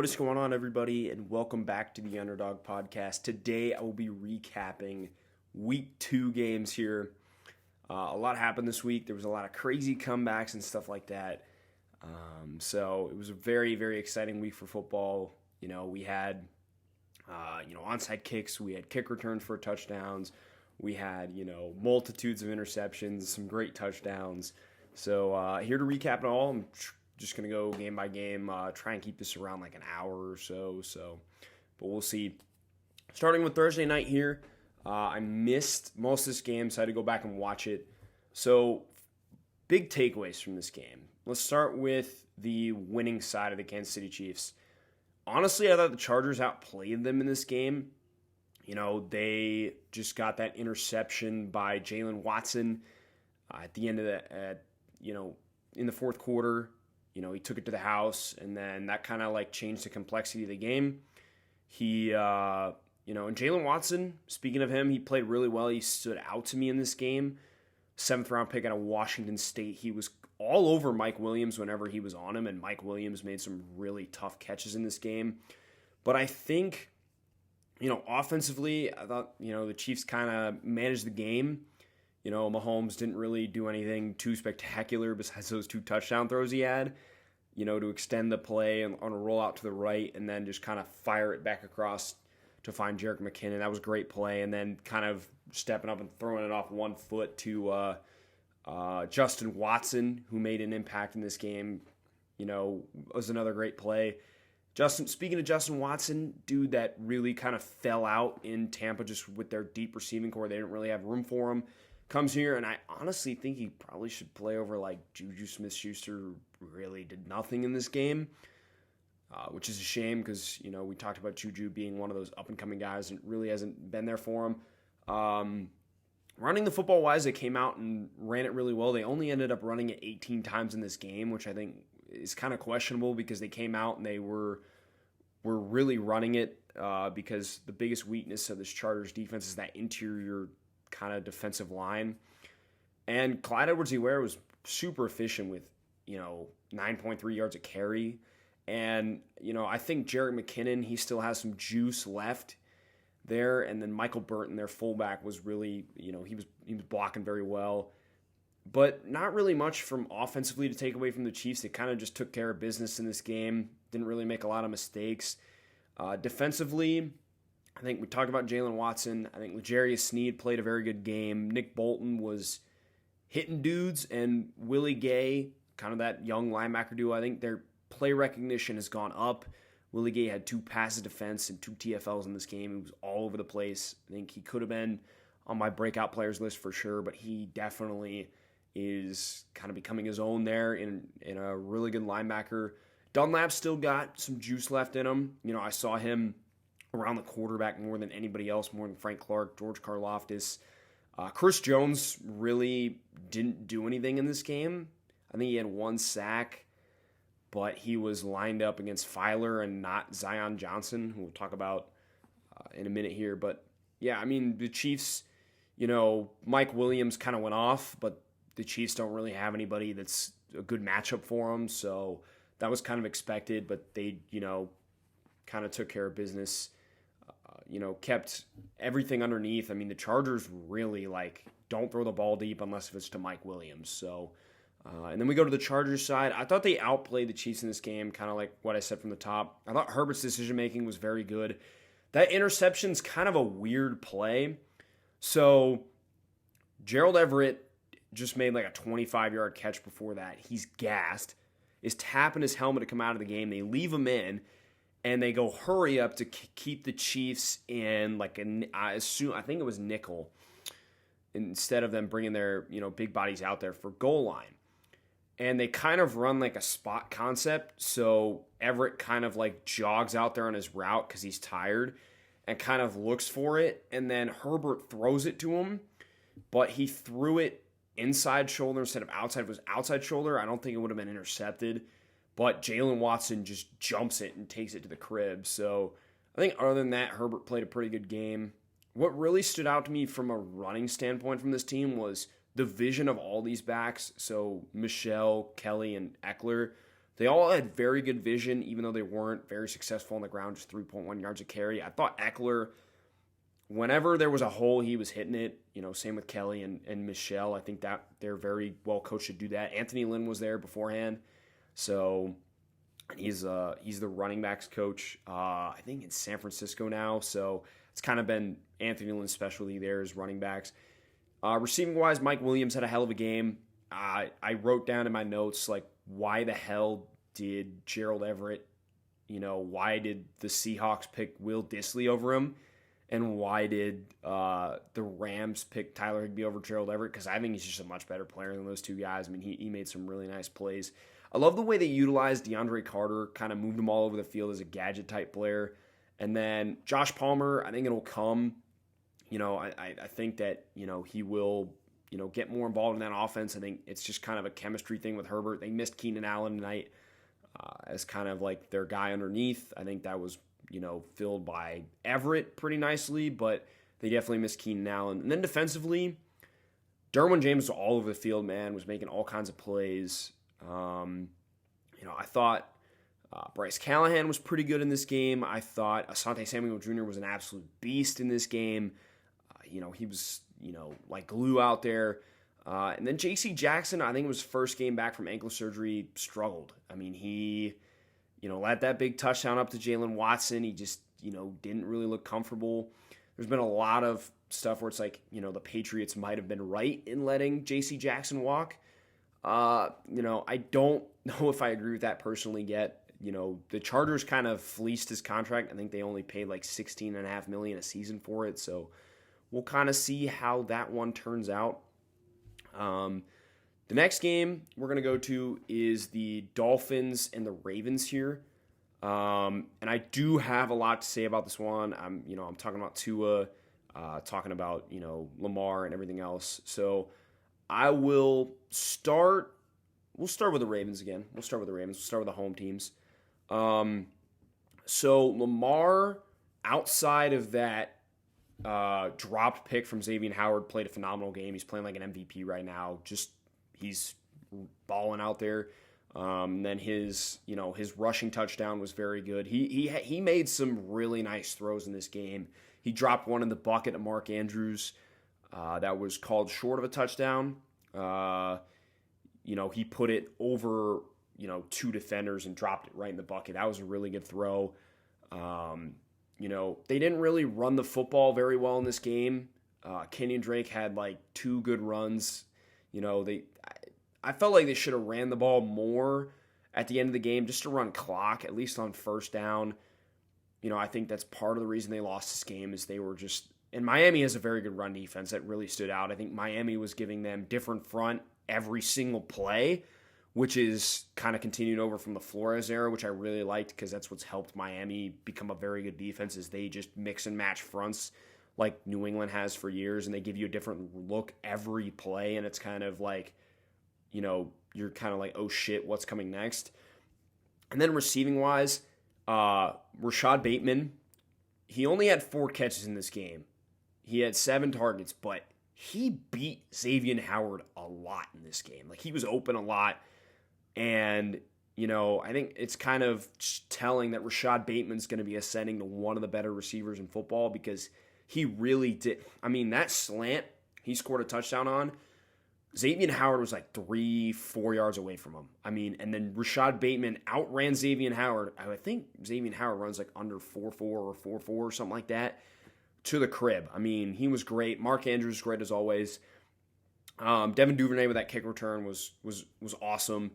What is going on, everybody, and welcome back to the Underdog Podcast. Today, I will be recapping Week 2 games here. A lot happened this week. There was a lot of crazy comebacks and stuff like that. So it was a very, very exciting week for football. We had, onside kicks. We had kick returns for touchdowns. We had, multitudes of interceptions, some great touchdowns. So here to recap it all. I'm just going to go game by game, try and keep this around like an hour or so. But we'll see. Starting with Thursday night here, I missed most of this game, so I had to go back and watch it. So, big takeaways from this game. Let's start with the winning side of the Kansas City Chiefs. Honestly, I thought the Chargers outplayed them in this game. They just got that interception by Jalen Watson at the end of in the fourth quarter. He took it to the house, and then that kind of changed the complexity of the game. And Jalen Watson, speaking of him, he played really well. He stood out to me in this game. 7th round pick out of Washington State. He was all over Mike Williams whenever he was on him, and Mike Williams made some really tough catches in this game. But I think, offensively, I thought, the Chiefs kind of managed the game. Mahomes didn't really do anything too spectacular besides those 2 touchdown throws he had, to extend the play on a rollout to the right and then just kind of fire it back across to find Jerick McKinnon. That was a great play. And then kind of stepping up and throwing it off one foot to Justin Watson, who made an impact in this game, was another great play. Speaking of Justin Watson, dude that really kind of fell out in Tampa just with their deep receiving core. They didn't really have room for him. Comes here, and I honestly think he probably should play over Juju Smith-Schuster, who really did nothing in this game, which is a shame because, we talked about Juju being one of those up-and-coming guys and really hasn't been there for him. Running the football-wise, they came out and ran it really well. They only ended up running it 18 times in this game, which I think is kind of questionable because they came out and they were really running it because the biggest weakness of this Chargers defense is that interior kind of defensive line. And Clyde Edwards-Helaire was super efficient with, 9.3 yards a carry. And, I think Jerick McKinnon, he still has some juice left there. And then Michael Burton, their fullback, was really, he was blocking very well. But not really much from offensively to take away from the Chiefs. They kind of just took care of business in this game. Didn't really make a lot of mistakes. Defensively, I think we talked about Jalen Watson. I think L'Jarius Sneed played a very good game. Nick Bolton was hitting dudes, and Willie Gay, kind of that young linebacker duo, I think their play recognition has gone up. Willie Gay had 2 passes defense and 2 TFLs in this game. He was all over the place. I think he could have been on my breakout players list for sure, but he definitely is kind of becoming his own there in a really good linebacker. Dunlap still got some juice left in him. I saw him around the quarterback more than anybody else, more than Frank Clark, George Karlaftis. Chris Jones really didn't do anything in this game. I think he had 1 sack, but he was lined up against Filer and not Zion Johnson, who we'll talk about in a minute here. But, yeah, the Chiefs, Mike Williams kind of went off, but the Chiefs don't really have anybody that's a good matchup for them, so that was kind of expected, but they, kind of took care of business. Kept everything underneath. The Chargers really, don't throw the ball deep unless if it's to Mike Williams. So, and then we go to the Chargers side. I thought they outplayed the Chiefs in this game, kind of like what I said from the top. I thought Herbert's decision-making was very good. That interception's kind of a weird play. So, Gerald Everett just made a 25-yard catch before that. He's gassed, is tapping his helmet to come out of the game. They leave him in. And they go hurry up to keep the Chiefs in I think it was nickel, instead of them bringing their big bodies out there for goal line. And they kind of run a spot concept. So Everett kind of jogs out there on his route because he's tired and kind of looks for it. And then Herbert throws it to him, but he threw it inside shoulder instead of outside. If it was outside shoulder, I don't think it would have been intercepted. But Jalen Watson just jumps it and takes it to the crib. So I think other than that, Herbert played a pretty good game. What really stood out to me from a running standpoint from this team was the vision of all these backs. So Michelle, Kelly, and Eckler They all had very good vision, even though they weren't very successful on the ground, just 3.1 yards a carry. I thought Eckler, whenever there was a hole, he was hitting it. Same with Kelly and Michelle. I think that they're very well coached to do that. Anthony Lynn was there beforehand. So he's the running backs coach, I think in San Francisco now. So it's kind of been Anthony Lynn's specialty there is running backs. Receiving-wise, Mike Williams had a hell of a game. I wrote down in my notes, like, why the hell did Gerald Everett, why did the Seahawks pick Will Dissly over him? And why did the Rams pick Tyler Higbee over Gerald Everett? Because I think he's just a much better player than those two guys. I mean, he made some really nice plays. I love the way they utilized DeAndre Carter, kind of moved him all over the field as a gadget-type player. And then Josh Palmer, I think it'll come. I think that, he will, get more involved in that offense. I think it's just kind of a chemistry thing with Herbert. They missed Keenan Allen tonight as kind of like their guy underneath. I think that was, filled by Everett pretty nicely, but they definitely missed Keenan Allen. And then defensively, Derwin James was all over the field, man, was making all kinds of plays. I thought Bryce Callahan was pretty good in this game. I thought Asante Samuel Jr. was an absolute beast in this game. He was, like glue out there. And then J.C. Jackson, I think it was his first game back from ankle surgery, struggled. I mean, he, let that big touchdown up to Jalen Watson. He just, didn't really look comfortable. There's been a lot of stuff where it's like, the Patriots might have been right in letting J.C. Jackson walk. I don't know if I agree with that personally yet. The Chargers kind of fleeced his contract. I think they only paid like $16.5 million a season for it. So we'll kind of see how that one turns out. The next game we're going to go to is the Dolphins and the Ravens here. And I do have a lot to say about this one. I'm talking about Tua, talking about, Lamar and everything else. So we'll start with the Ravens again. We'll start with the home teams. So Lamar, outside of that dropped pick from Xavier Howard, played a phenomenal game. He's playing like an MVP right now. He's balling out there. Then his rushing touchdown was very good. He made some really nice throws in this game. He dropped one in the bucket to Mark Andrews that was called short of a touchdown. He put it over, two defenders and dropped it right in the bucket. That was a really good throw. They didn't really run the football very well in this game. Kenyon Drake had like two good runs. I felt like they should have ran the ball more at the end of the game just to run clock, at least on first down. I think that's part of the reason they lost this game is they were just – and Miami has a very good run defense that really stood out. I think Miami was giving them different front every single play, which is kind of continued over from the Flores era, which I really liked because that's what's helped Miami become a very good defense is they just mix and match fronts like New England has for years, and they give you a different look every play, and it's kind of like, you're kind of like, oh shit, what's coming next? And then receiving-wise, Rashad Bateman, he only had 4 catches in this game. He had 7 targets, but he beat Xavier Howard a lot in this game. Like, he was open a lot, and, I think it's kind of telling that Rashad Bateman's going to be ascending to one of the better receivers in football because he really did. I mean, that slant he scored a touchdown on, Xavier Howard was like 3-4 yards away from him. I mean, and then Rashad Bateman outran Xavier Howard. I think Xavier Howard runs like under 4.4 or 4.4 or something like that to the crib. I mean, he was great. Mark Andrews was great as always. Devin Duvernay with that kick return was awesome.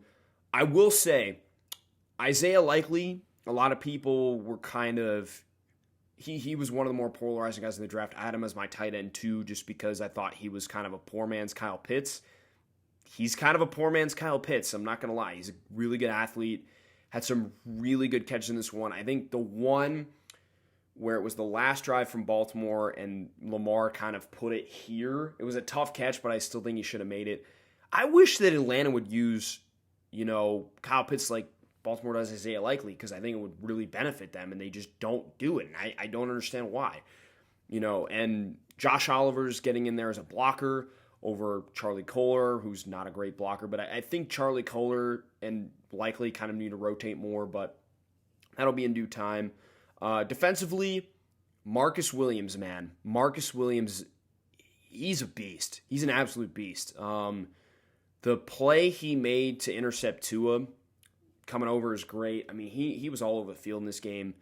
I will say, Isaiah Likely, a lot of people were kind of he was one of the more polarizing guys in the draft. I had him as my tight end too, just because I thought he was kind of a poor man's Kyle Pitts. He's kind of a poor man's Kyle Pitts, I'm not going to lie. He's a really good athlete, had some really good catches in this one. I think the one where it was the last drive from Baltimore and Lamar kind of put it here, it was a tough catch, but I still think he should have made it. I wish that Atlanta would use, Kyle Pitts like Baltimore does Isaiah Likely because I think it would really benefit them, and they just don't do it, and I don't understand why. And Josh Oliver's getting in there as a blocker. over Charlie Kolar, who's not a great blocker. But I think Charlie Kolar and likely kind of need to rotate more, but that'll be in due time. Defensively, Marcus Williams, man. Marcus Williams, he's a beast. He's an absolute beast. The play he made to intercept Tua coming over is great. I mean, he was all over the field in this game.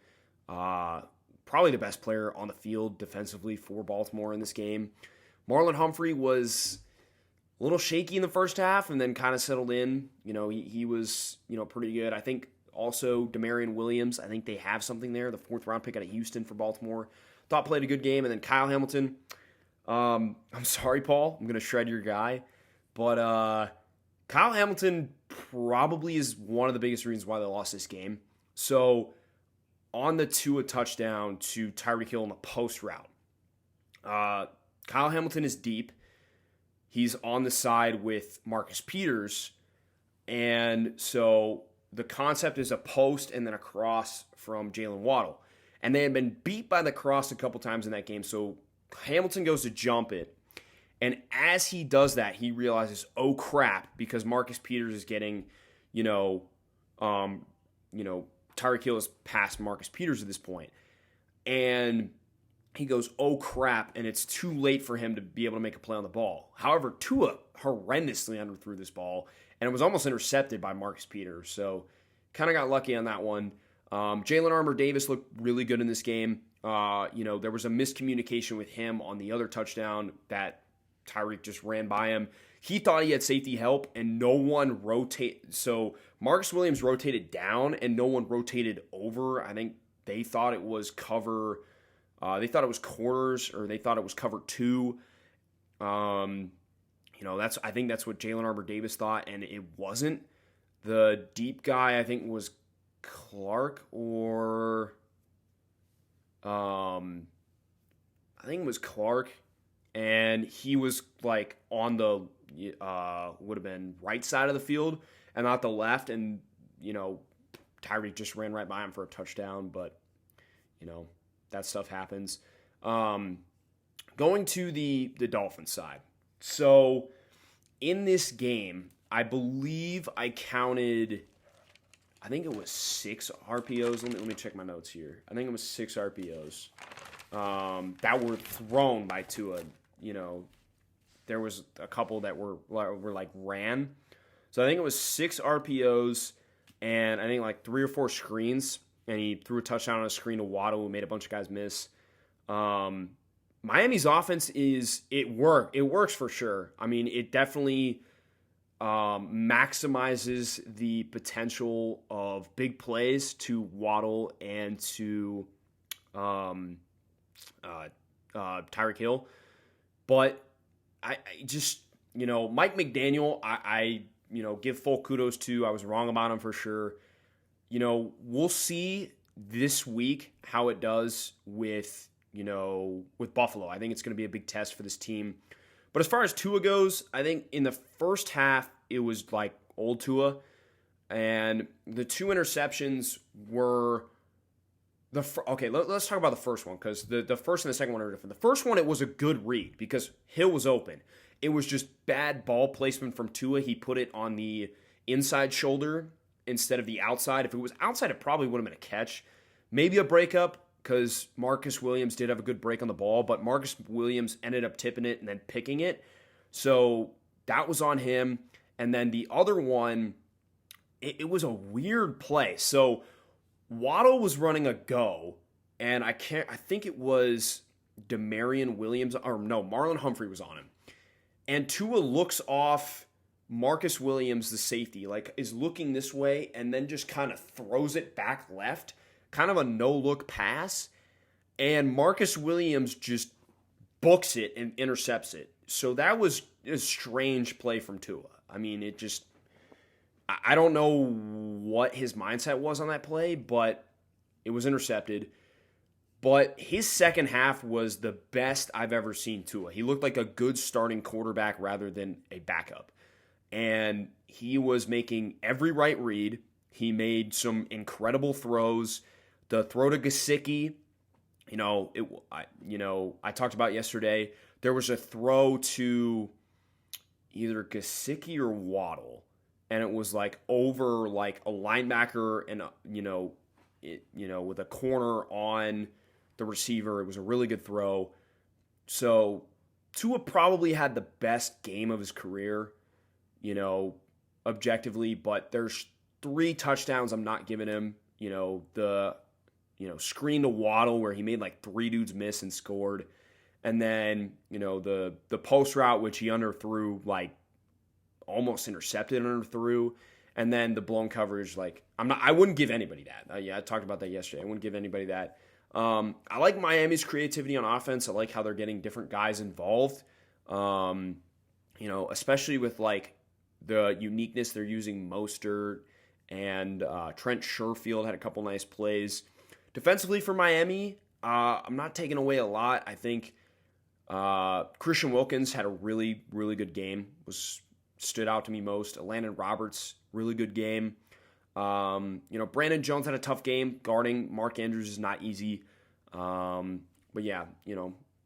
Probably the best player on the field defensively for Baltimore in this game. Marlon Humphrey was a little shaky in the first half and then kind of settled in. He was, pretty good. I think also Damarian Williams, I think they have something there. The 4th round pick out of Houston for Baltimore. Thought played a good game. And then Kyle Hamilton. I'm sorry, Paul. I'm going to shred your guy. But Kyle Hamilton probably is one of the biggest reasons why they lost this game. So on the Tua touchdown to Tyreek Hill in the post route, Kyle Hamilton is deep. He's on the side with Marcus Peters. And so the concept is a post and then a cross from Jalen Waddle. And they had been beat by the cross a couple times in that game. So Hamilton goes to jump it. And as he does that, he realizes, oh crap, because Marcus Peters is getting, Tyreek Hill is past Marcus Peters at this point. And he goes, oh crap, and it's too late for him to be able to make a play on the ball. However, Tua horrendously underthrew this ball, and it was almost intercepted by Marcus Peters. So kind of got lucky on that one. Jalen Armour-Davis looked really good in this game. There was a miscommunication with him on the other touchdown that Tyreek just ran by him. He thought he had safety help, and no one rotated. So Marcus Williams rotated down, and no one rotated over. I think they thought it was cover. They thought it was corners, or they thought it was cover 2. I think that's what Jalen Armour-Davis thought, and it wasn't. The deep guy, I think, was Clark, or I think it was Clark, and he was like on the would have been right side of the field and not the left, and Tyreek just ran right by him for a touchdown, but that stuff happens. Going to the Dolphins side. So in this game, I believe I counted, I think it was 6 RPOs. Let me check my notes here. I think it was 6 RPOs that were thrown by Tua. There was a couple that were like ran. So I think it was 6 RPOs and I think like 3 or 4 screens. And he threw a touchdown on a screen to Waddle, who made a bunch of guys miss. Miami's offense it works for sure. I mean, it definitely maximizes the potential of big plays to Waddle and to Tyreek Hill. But I just, Mike McDaniel, I give full kudos to. I was wrong about him for sure. We'll see this week how it does with Buffalo. I think it's going to be a big test for this team. But as far as Tua goes, I think in the first half, it was like old Tua. And the 2 interceptions were let's talk about the first one, because the first and the second one are different. The first one, it was a good read because Hill was open. It was just bad ball placement from Tua. He put it on the inside shoulder instead of the outside. If it was outside, it probably would have been a catch. Maybe a breakup, because Marcus Williams did have a good break on the ball, but Marcus Williams ended up tipping it and then picking it. So that was on him. And then the other one, it was a weird play. So Waddle was running a go, and I think it was Damarian Williams, or no, Marlon Humphrey was on him. And Tua looks off Marcus Williams, the safety, is looking this way and then just kind of throws it back left, kind of a no-look pass. And Marcus Williams just books it and intercepts it. So that was a strange play from Tua. I mean, I don't know what his mindset was on that play, but it was intercepted. But his second half was the best I've ever seen Tua. He looked like a good starting quarterback rather than a backup. And he was making every right read. He made some incredible throws. The throw to Gesicki, I talked about yesterday. There was a throw to either Gesicki or Waddle, and it was like over like a linebacker and with a corner on the receiver. It was a really good throw. So Tua probably had the best game of his career, objectively, but there's 3 touchdowns I'm not giving him. The screen to Waddle where he made like 3 dudes miss and scored. And then, the post route, which he underthrew, like almost intercepted and underthrew. And then the blown coverage, like I wouldn't give anybody that. I talked about that yesterday. I wouldn't give anybody that. I like Miami's creativity on offense. I like how they're getting different guys involved. Especially with like the uniqueness they're using Mostert and Trent Sherfield had a couple nice plays. Defensively for Miami, I'm not taking away a lot. I think Christian Wilkins had a really, really good game. Stood out to me most. Landon Roberts, really good game. Brandon Jones had a tough game. Guarding Mark Andrews is not easy. But yeah,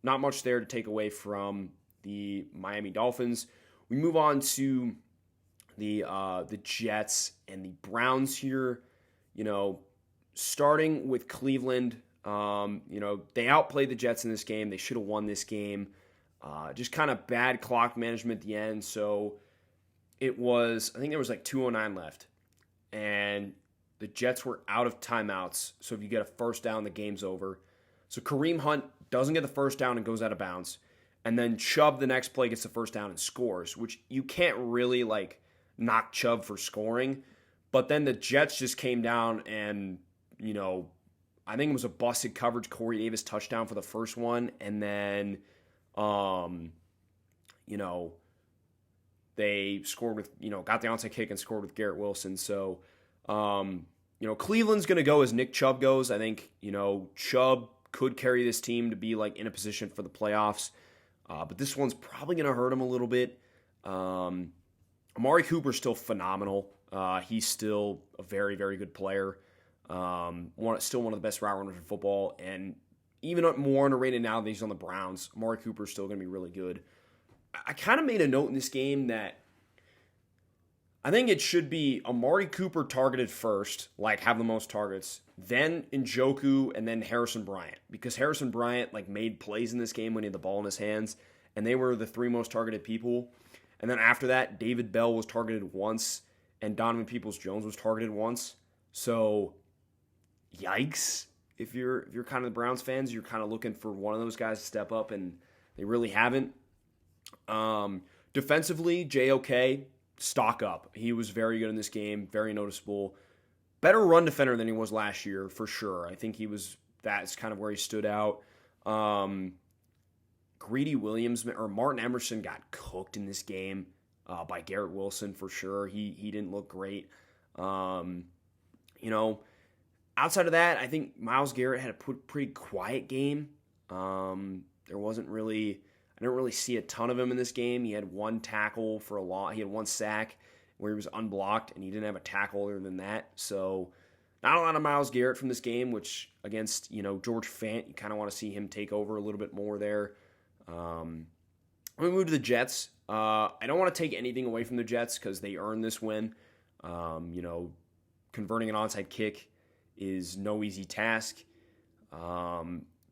not much there to take away from the Miami Dolphins. We move on to the Jets and the Browns here. Starting with Cleveland, they outplayed the Jets in this game. They should have won this game. Just kind of bad clock management at the end. So I think there was like 2:09 left. And the Jets were out of timeouts. So if you get a first down, the game's over. So Kareem Hunt doesn't get the first down and goes out of bounds. And then Chubb the next play gets the first down and scores, which you can't really like knock Chubb for scoring. But then the Jets just came down and, I think it was a busted coverage Corey Davis touchdown for the first one. And then, they scored with, got the onside kick and scored with Garrett Wilson. So, Cleveland's going to go as Nick Chubb goes. I think, Chubb could carry this team to be like in a position for the playoffs. But this one's probably going to hurt him a little bit. Amari Cooper's still phenomenal. He's still a very, very good player. Still one of the best route runners in football. And even more underrated now that he's on the Browns, Amari Cooper's still going to be really good. I kind of made a note in this game that I think it should be Amari Cooper targeted first, like have the most targets, then Njoku, and then Harrison Bryant. Because Harrison Bryant like made plays in this game when he had the ball in his hands, and they were the 3 most targeted people. And then after that, David Bell was targeted once, and Donovan Peoples-Jones was targeted once. So, yikes. If you're kind of the Browns fans, you're kind of looking for one of those guys to step up, and they really haven't. Defensively, JOK, stock up. He was very good in this game, very noticeable. Better run defender than he was last year, for sure. I think that's kind of where he stood out. Greedy Williams, or Martin Emerson got cooked in this game by Garrett Wilson, for sure. He didn't look great. Outside of that, I think Myles Garrett had a pretty quiet game. There wasn't really... I didn't really see a ton of him in this game. He had 1 tackle for a loss. He had 1 sack where he was unblocked, and he didn't have a tackle other than that. So not a lot of Myles Garrett from this game, which against, George Fant, you kind of want to see him take over a little bit more there. Let me move to the Jets. I don't want to take anything away from the Jets because they earned this win. Converting an onside kick is no easy task.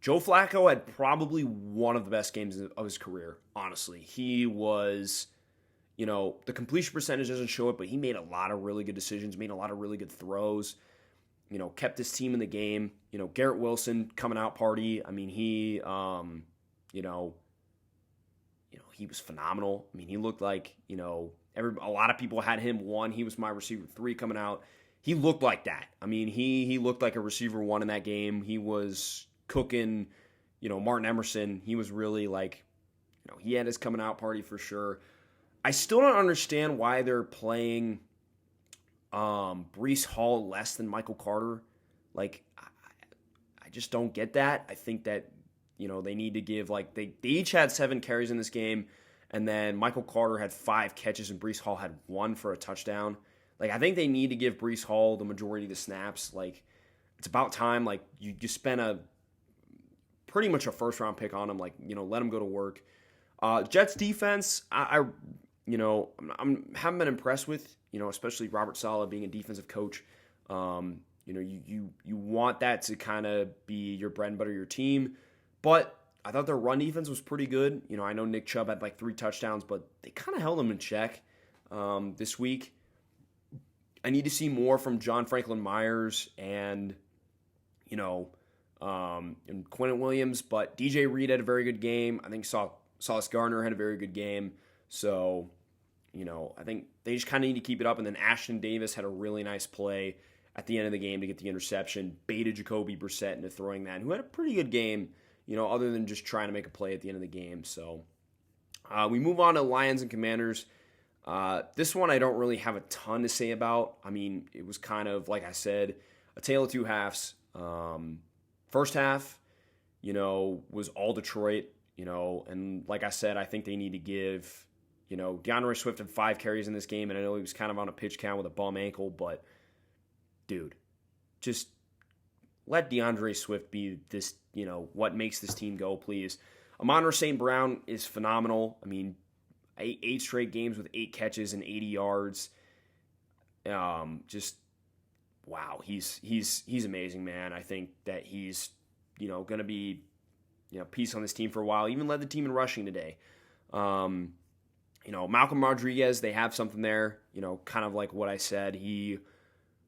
Joe Flacco had probably one of the best games of his career, honestly. He was, the completion percentage doesn't show it, but he made a lot of really good decisions, made a lot of really good throws, kept his team in the game. Garrett Wilson coming out party. I mean, he was phenomenal. I mean, he looked like, a lot of people had him 1. He was my receiver 3 coming out. He looked like that. I mean, he looked like a receiver 1 in that game. He was cooking, Martin Emerson. He was really like, he had his coming out party for sure. I still don't understand why they're playing Breece Hall less than Michael Carter. Like, I just don't get that. I think that, they need to give, like, they each had 7 carries in this game, and then Michael Carter had 5 catches and Breece Hall had 1 for a touchdown. Like, I think they need to give Breece Hall the majority of the snaps. Like, it's about time. Like, you spent pretty much a first-round pick on him. Like, let him go to work. Jets defense, I haven't been impressed with, especially Robert Saleh being a defensive coach. You want that to kind of be your bread and butter, your team. But I thought their run defense was pretty good. I know Nick Chubb had like 3 touchdowns, but they kind of held him in check this week. I need to see more from John Franklin Myers and Quentin Williams. But DJ Reed had a very good game. I think Sauce Gardner had a very good game. So, I think they just kind of need to keep it up. And then Ashton Davis had a really nice play at the end of the game to get the interception, baited Jacoby Brissett into throwing that, who had a pretty good game, other than just trying to make a play at the end of the game. So we move on to Lions and Commanders. This one I don't really have a ton to say about. I mean, it was kind of, like I said, a tale of two halves. First half, was all Detroit, and like I said, I think they need to give, DeAndre Swift had 5 carries in this game, and I know he was kind of on a pitch count with a bum ankle, but dude, just let DeAndre Swift be this, what makes this team go, please. Amon-Ra St. Brown is phenomenal. I mean, 8 straight games with 8 catches and 80 yards. Just wow, he's amazing, man. I think that he's going to be piece on this team for a while. Even led the team in rushing today. Malcolm Rodriguez, they have something there. Kind of like what I said, he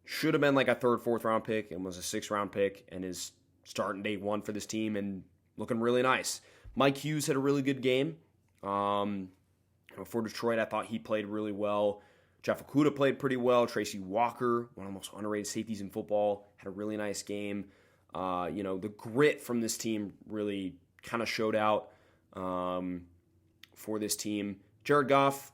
should have been like a 3rd, 4th round pick and was a 6th round pick and is starting day 1 for this team and looking really nice. Mike Hughes had a really good game. For Detroit, I thought he played really well. Jeff Okudah played pretty well. Tracy Walker, one of the most underrated safeties in football, had a really nice game. The grit from this team really kind of showed out for this team. Jared Goff,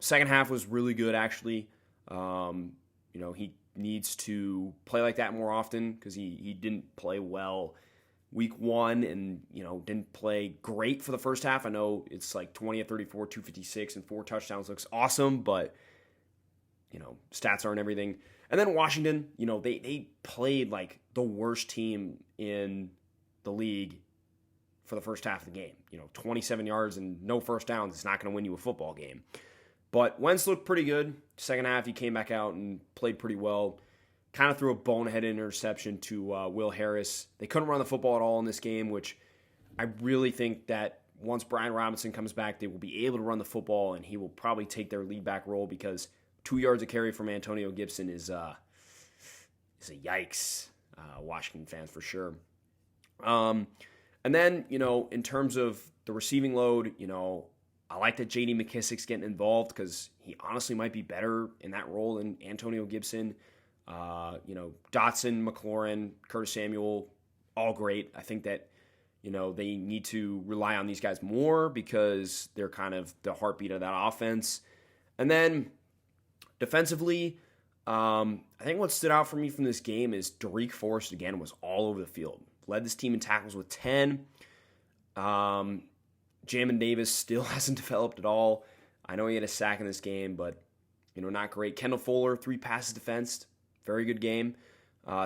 second half was really good, actually. He needs to play like that more often because he didn't play well week 1 and, didn't play great for the first half. I know it's like 20 of 34, 256, and 4 touchdowns looks awesome, but, stats aren't everything. And then Washington, they played like the worst team in the league for the first half of the game. 27 yards and no first downs is not going to win you a football game. But Wentz looked pretty good. Second half, he came back out and played pretty well. Kind of threw a bonehead interception to Will Harris. They couldn't run the football at all in this game, which I really think that once Brian Robinson comes back, they will be able to run the football, and he will probably take their lead back role because 2 yards of carry from Antonio Gibson is a yikes. Washington fans for sure. And then, in terms of the receiving load, I like that J.D. McKissic's getting involved because he honestly might be better in that role than Antonio Gibson. Dotson, McLaurin, Curtis Samuel, all great. I think that, they need to rely on these guys more because they're kind of the heartbeat of that offense. And then defensively, I think what stood out for me from this game is Derek Forrest, again, was all over the field. Led this team in tackles with 10. Jamin Davis still hasn't developed at all. I know he had a sack in this game, but, not great. Kendall Fuller, 3 passes defensed. Very good game.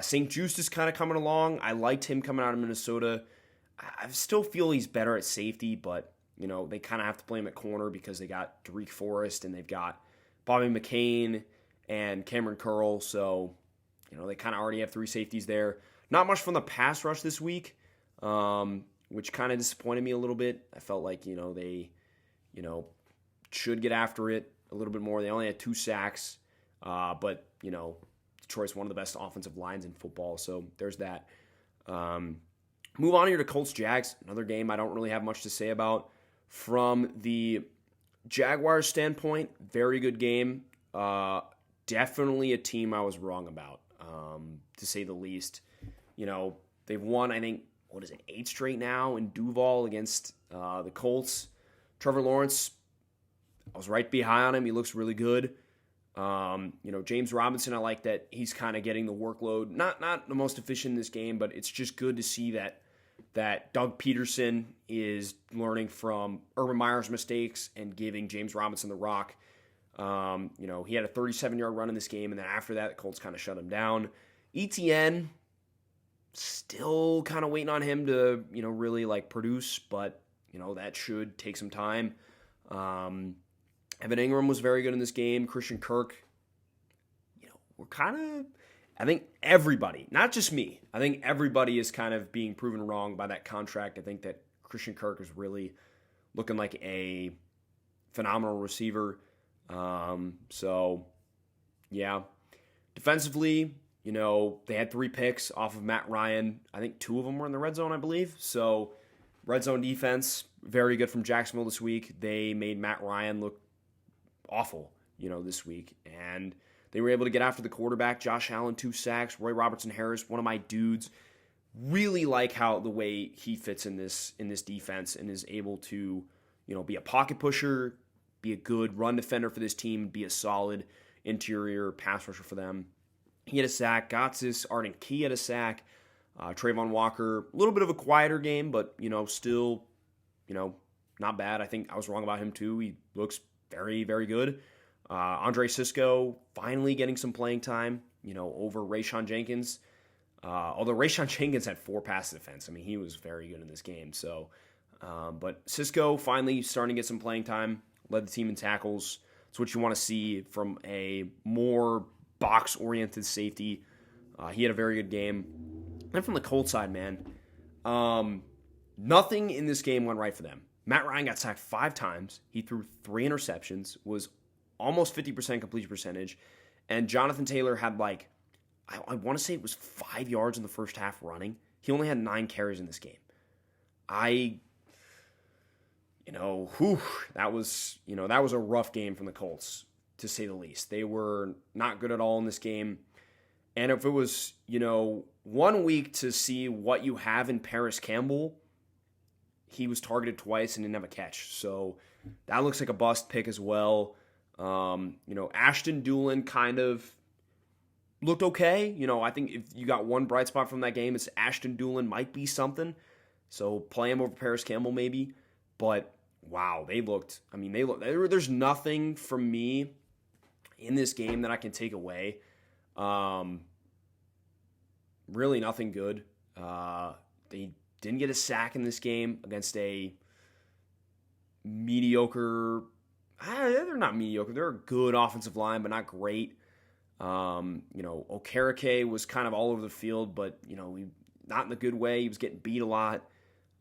St. Juste is kind of coming along. I liked him coming out of Minnesota. I still feel he's better at safety, but, they kind of have to play him at corner because they got Derek Forrest and they've got Bobby McCain and Cameron Curl. So, they kind of already have 3 safeties there. Not much from the pass rush this week, which kind of disappointed me a little bit. I felt like, they, should get after it a little bit more. They only had 2 sacks, but, Detroit's one of the best offensive lines in football, so there's that. Move on here to Colts-Jags, another game I don't really have much to say about. From the Jaguars standpoint, very good game. Definitely a team I was wrong about, to say the least. They've won, I think, 8 straight now in Duval against the Colts. Trevor Lawrence, I was right behind on him. He looks really good. James Robinson, I like that he's kind of getting the workload. Not the most efficient in this game, but it's just good to see that Doug Peterson is learning from Urban Meyer's mistakes and giving James Robinson the rock. He had a 37-yard run in this game, and then after that, the Colts kind of shut him down. ETN, still kind of waiting on him to, really produce, but, that should take some time. Evan Ingram was very good in this game. Christian Kirk, we're kind of, I think everybody, not just me, I think everybody is kind of being proven wrong by that contract. I think that Christian Kirk is really looking like a phenomenal receiver. So, yeah. Defensively, they had 3 picks off of Matt Ryan. I think 2 of them were in the red zone, I believe. So, red zone defense, very good from Jacksonville this week. They made Matt Ryan look awful, this week. And they were able to get after the quarterback. Josh Allen, 2 sacks. Roy Robertson-Harris, one of my dudes. Really like how the way he fits in this defense and is able to, be a pocket pusher, be a good run defender for this team, be a solid interior pass rusher for them. He had a sack. Gotsis, Arden Key had a sack. Trayvon Walker, a little bit of a quieter game, but, still, not bad. I think I was wrong about him too. He looks very, very good. Andre Sisco finally getting some playing time, over Rayshawn Jenkins. Although Rayshawn Jenkins had 4 pass defense. I mean, he was very good in this game. So, but Sisco finally starting to get some playing time, led the team in tackles. It's what you want to see from a more box-oriented safety. He had a very good game. And from the Colts side, man, nothing in this game went right for them. Matt Ryan got sacked 5 times. He threw 3 interceptions, was almost 50% completion percentage. And Jonathan Taylor had I want to say it was 5 yards in the first half running. He only had 9 carries in this game. That was a rough game from the Colts, to say the least. They were not good at all in this game. And if it was, 1 week to see what you have in Paris Campbell, he was targeted twice and didn't have a catch. So that looks like a bust pick as well. Ashton Dulin kind of looked okay. I think if you got one bright spot from that game, it's Ashton Dulin might be something. So play him over Paris Campbell maybe. But wow, there's nothing from me in this game that I can take away. Really nothing good. They didn't get a sack in this game against a mediocre. They're not mediocre. They're a good offensive line, but not great. Okereke was kind of all over the field, but, not in a good way. He was getting beat a lot.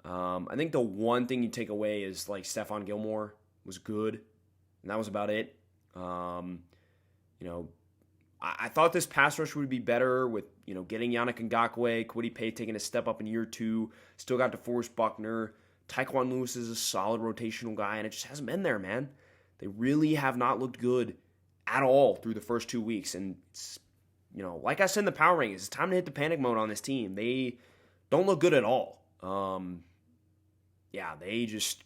I think the one thing you take away is, Stephon Gilmore was good, and that was about it. I thought this pass rush would be better with, getting Yannick Ngakoue, Kwity Paye taking a step up in year 2. Still got DeForest Buckner. Tyquan Lewis is a solid rotational guy, and it just hasn't been there, man. They really have not looked good at all through the first 2 weeks. And, it's, like I said in the power rankings, it's time to hit the panic mode on this team. They don't look good at all. They just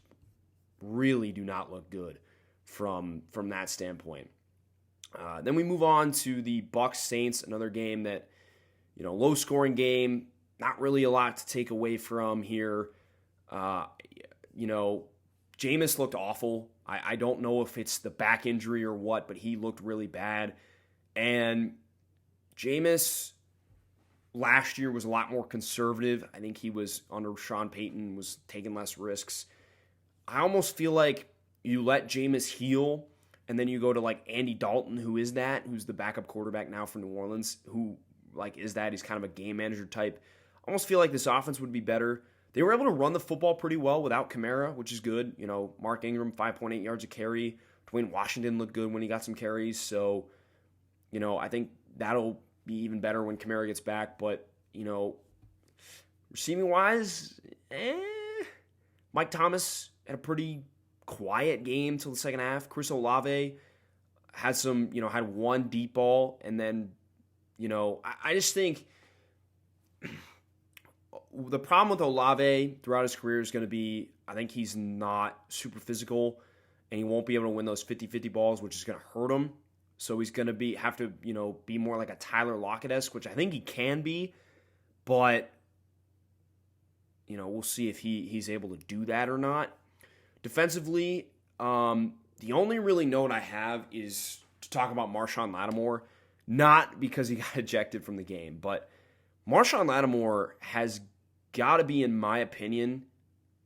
really do not look good from that standpoint. Then we move on to the Bucs Saints, another game that, low scoring game, not really a lot to take away from here. Jameis looked awful. I don't know if it's the back injury or what, but he looked really bad. And Jameis last year was a lot more conservative. I think he was under Sean Payton, was taking less risks. I almost feel like you let Jameis heal, and then you go to Andy Dalton, who's the backup quarterback now for New Orleans, who is that? He's kind of a game manager type. I almost feel like this offense would be better. They were able to run the football pretty well without Kamara, which is good. Mark Ingram, 5.8 yards a carry. Dwayne Washington looked good when he got some carries. So, I think that'll be even better when Kamara gets back. But, receiving-wise, Mike Thomas had a pretty quiet game till the second half. Chris Olave had had one deep ball. And then, I just think the problem with Olave throughout his career is going to be, I think he's not super physical, and he won't be able to win those 50-50 balls, which is going to hurt him. So he's going to have to be more like a Tyler Lockett-esque, which I think he can be, but we'll see if he's able to do that or not. Defensively, the only really note I have is to talk about Marshawn Lattimore, not because he got ejected from the game, but Marshawn Lattimore has got to be, in my opinion,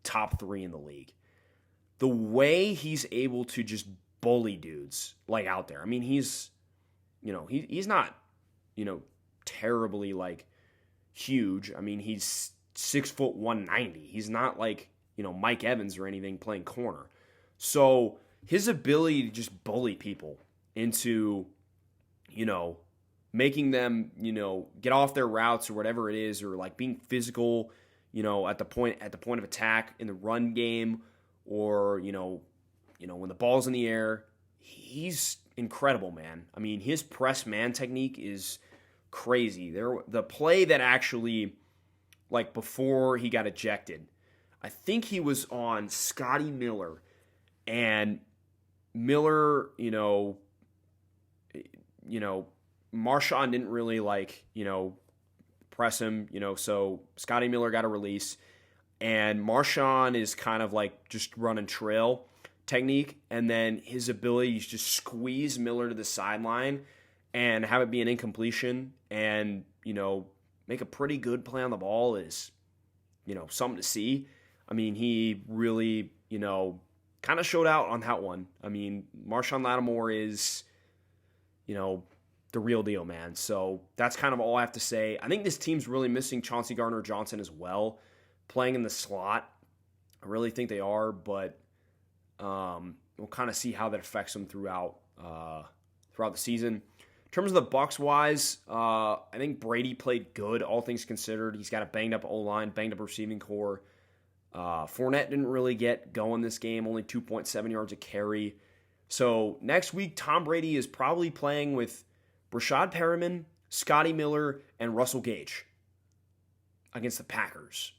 top 3 in the league. The way he's able to just bully dudes like out there. I mean, he's not, terribly like huge. I mean, he's 6'1", 190. He's not like, Mike Evans or anything playing corner. So his ability to just bully people into, making them, get off their routes or whatever it is, or like being physical, at the point of attack in the run game, or, when the ball's in the air, he's incredible, man. I mean, his press man technique is crazy. The play that actually, like before he got ejected, I think he was on Scotty Miller, and Miller, Marshawn didn't really press him, so Scotty Miller got a release, and Marshawn is kind of like just running trail technique, and then his ability to just squeeze Miller to the sideline and have it be an incompletion and, make a pretty good play on the ball is, something to see. I mean, he really, kind of showed out on that one. I mean, Marshawn Lattimore is, the real deal, man. So that's kind of all I have to say. I think this team's really missing Chauncey Gardner-Johnson as well, playing in the slot. I really think they are, but we'll kind of see how that affects them throughout the season. In terms of the Bucs-wise, I think Brady played good, all things considered. He's got a banged-up O-line, banged-up receiving core. Fournette didn't really get going this game, only 2.7 yards a carry. So next week, Tom Brady is probably playing with Brashad Perriman, Scotty Miller, and Russell Gage against the Packers.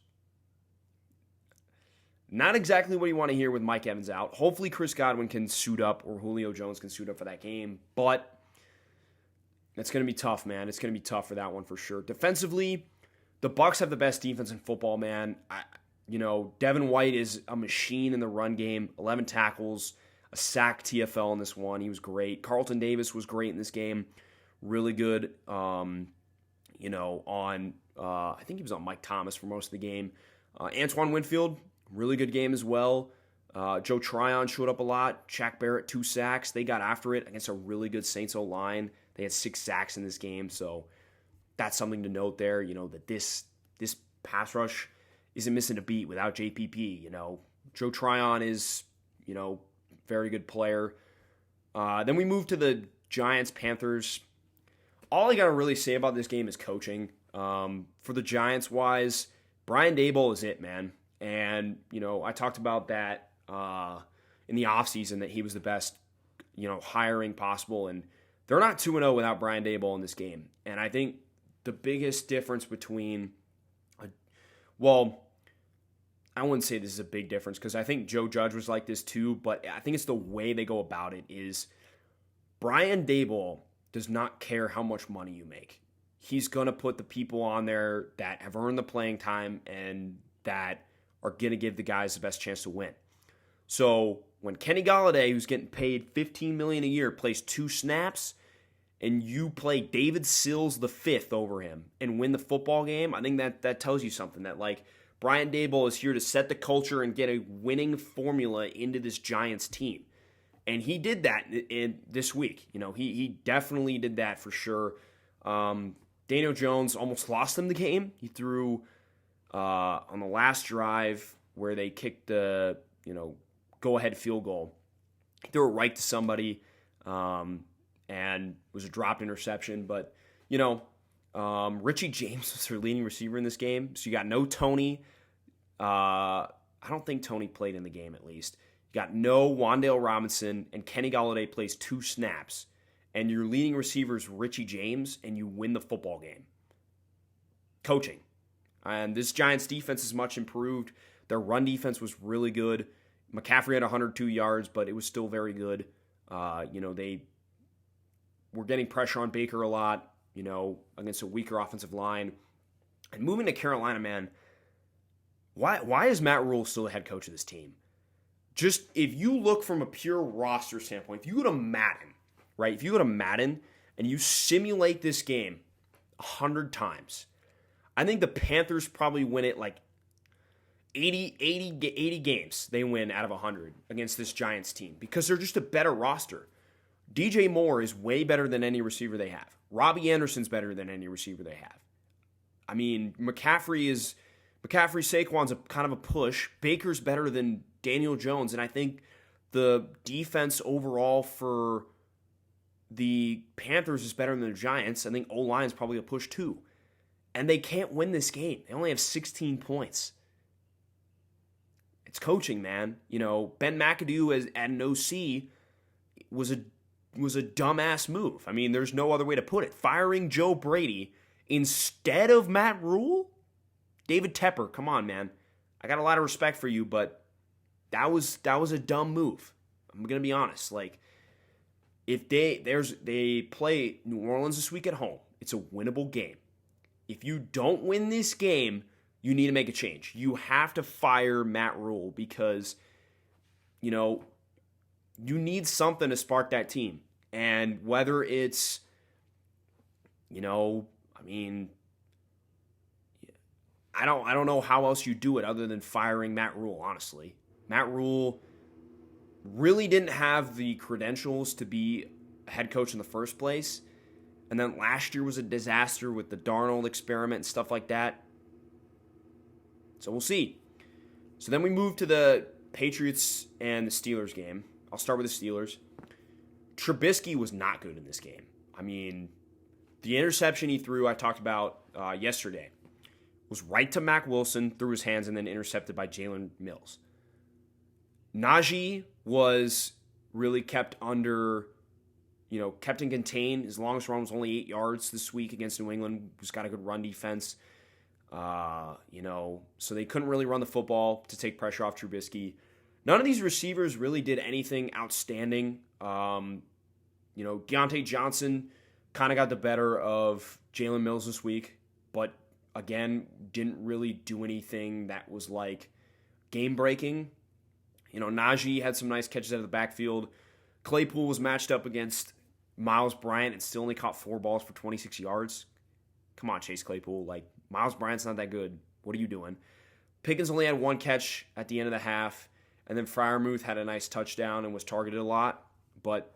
Not exactly what you want to hear with Mike Evans out. Hopefully Chris Godwin can suit up, or Julio Jones can suit up for that game, but it's going to be tough, man. It's going to be tough for that one for sure. Defensively, the Bucs have the best defense in football, man. Devin White is a machine in the run game, 11 tackles, a sack TFL in this one. He was great. Carlton Davis was great in this game. Really good, I think he was on Mike Thomas for most of the game. Antoine Winfield, really good game as well. Joe Tryon showed up a lot. Shaq Barrett, 2 sacks. They got after it against a really good Saints O-line. They had 6 sacks in this game, so that's something to note there, that this pass rush isn't missing a beat without JPP. Joe Tryon is, very good player. Then we move to the Giants-Panthers. All I got to really say about this game is coaching. For the Giants-wise, Brian Daboll is it, man. And, I talked about that in the offseason, that he was the best, hiring possible. And they're not 2-0 without Brian Daboll in this game. And I think the biggest difference between, I wouldn't say this is a big difference because I think Joe Judge was like this too, but I think it's the way they go about it is Brian Daboll does not care how much money you make. He's going to put the people on there that have earned the playing time and that are going to give the guys the best chance to win. So when Kenny Golladay, who's getting paid $15 million a year, plays 2 snaps, and you play David Sills the fifth over him and win the football game, I think that tells you something, that like Brian Daboll is here to set the culture and get a winning formula into this Giants team. And he did that in this week. He definitely did that for sure. Daniel Jones almost lost them the game. He threw on the last drive where they kicked the go-ahead field goal. He threw it right to somebody and was a dropped interception. But, Richie James was their leading receiver in this game. So you got no Tony. I don't think Tony played in the game at least. You got no Wan'Dale Robinson, and Kenny Golladay plays 2 snaps. And your leading receiver is Richie James, and you win the football game. Coaching. And this Giants defense is much improved. Their run defense was really good. McCaffrey had 102 yards, but it was still very good. They were getting pressure on Baker a lot, against a weaker offensive line. And moving to Carolina, man, why is Matt Rule still the head coach of this team? Just if you look from a pure roster standpoint, if you go to Madden, right? If you go to Madden and you simulate this game 100 times, I think the Panthers probably win it like 80 games they win out of 100 against this Giants team because they're just a better roster. DJ Moore is way better than any receiver they have. Robbie Anderson's better than any receiver they have. I mean, McCaffrey, Saquon's a kind of a push. Baker's better than Daniel Jones, and I think the defense overall for the Panthers is better than the Giants. I think O-line's probably a push too. And they can't win this game. They only have 16 points. It's coaching, man. You know, Ben McAdoo as an OC was a dumbass move. I mean, there's no other way to put it. Firing Joe Brady instead of Matt Rule? David Tepper, come on, man. I got a lot of respect for you, but that was a dumb move. I'm gonna be honest. Like, if they play New Orleans this week at home, it's a winnable game. If you don't win this game, you need to make a change. You have to fire Matt Rule because, you know, you need something to spark that team. And whether it's, you know, I mean, I don't know how else you do it other than firing Matt Rule, honestly. Matt Rule really didn't have the credentials to be a head coach in the first place. And then last year was a disaster with the Darnold experiment and stuff like that. So we'll see. So then we move to the Patriots and the Steelers game. I'll start with the Steelers. Trubisky was not good in this game. I mean, the interception he threw, I talked about yesterday, was right to Mac Wilson, through his hands, and then intercepted by Jalen Mills. Najee was really kept under, kept in contain. His longest run was only 8 yards this week against New England, who's got a good run defense. So they couldn't really run the football to take pressure off Trubisky. None of these receivers really did anything outstanding. Deontay Johnson kind of got the better of Jalen Mills this week, but again, didn't really do anything that was like game-breaking. Najee had some nice catches out of the backfield. Claypool was matched up against Miles Bryant and still only caught 4 balls for 26 yards. Come on, Chase Claypool. Miles Bryant's not that good. What are you doing? Pickens only had 1 catch at the end of the half, and then Freiermuth had a nice touchdown and was targeted a lot, but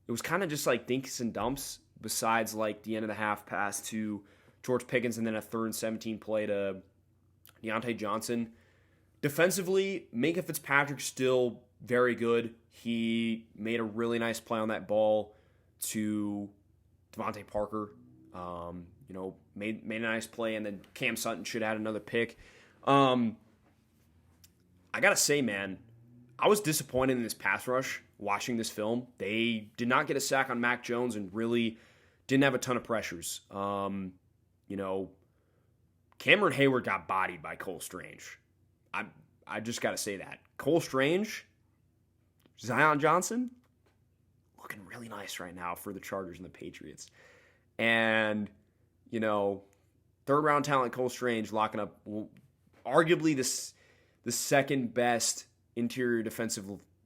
it was kind of just like dinks and dumps besides the end of the half pass to George Pickens and then a 3rd and 17 play to Deontay Johnson. Defensively, Minkah Fitzpatrick's still very good. He made a really nice play on that ball to Devontae Parker. Made a nice play, and then Cam Sutton should add another pick. I gotta say, man, I was disappointed in this pass rush watching this film. They did not get a sack on Mac Jones and really didn't have a ton of pressures. Cameron Hayward got bodied by Cole Strange. I just got to say that. Cole Strange, Zion Johnson, looking really nice right now for the Chargers and the Patriots. And, 3rd round talent Cole Strange locking up arguably the second best interior defensive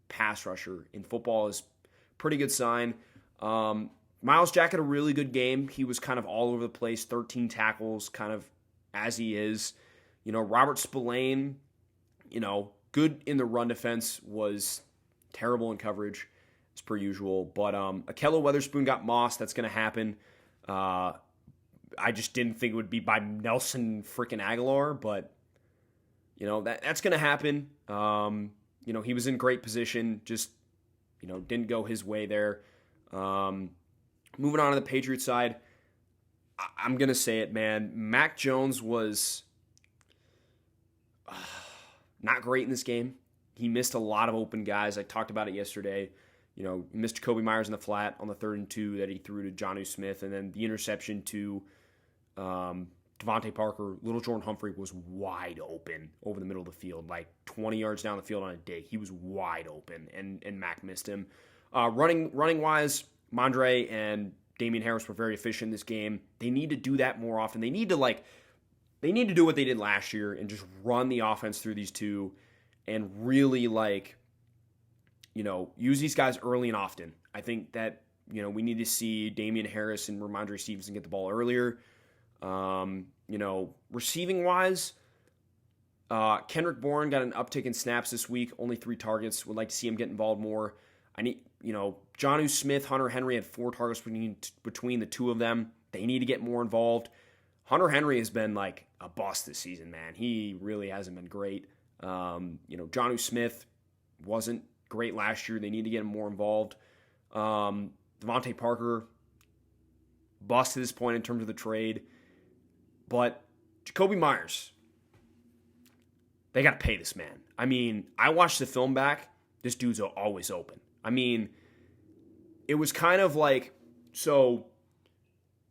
pass rusher in football is pretty good sign. Myles Jack had a really good game. He was kind of all over the place, 13 tackles, kind of as he is. Robert Spillane, good in the run defense, was terrible in coverage, as per usual. But Ahkello Witherspoon got mossed. That's going to happen. I just didn't think it would be by Nelson freaking Aguilar, but, that's going to happen. He was in great position, just, didn't go his way there. Moving on to the Patriots side, I'm going to say it, man. Mac Jones was not great in this game. He missed a lot of open guys. I talked about it yesterday. He missed Jacoby Myers in the flat on the 3rd and 2 that he threw to Jonnu Smith, and then the interception to Devontae Parker. Little Jordan Humphrey was wide open over the middle of the field, 20 yards down the field on a dig. He was wide open, and Mac missed him. Running-wise, Mondre and Damian Harris were very efficient in this game. They need to do that more often. They need to do what they did last year and just run the offense through these two and really use these guys early and often. I think that, we need to see Damian Harris and Ramondre Stevenson get the ball earlier. Receiving wise, Kendrick Bourne got an uptick in snaps this week, only 3 targets. Would like to see him get involved more. Jonnu Smith, Hunter Henry had 4 targets between the two of them. They need to get more involved. Hunter Henry has been like a bust this season, man. He really hasn't been great. Jonnu Smith wasn't great last year. They need to get him more involved. Devontae Parker, bust to this point in terms of the trade. But Jakobi Meyers, they got to pay this man. I mean, I watched the film back. This dude's always open. I mean, it was kind of like, so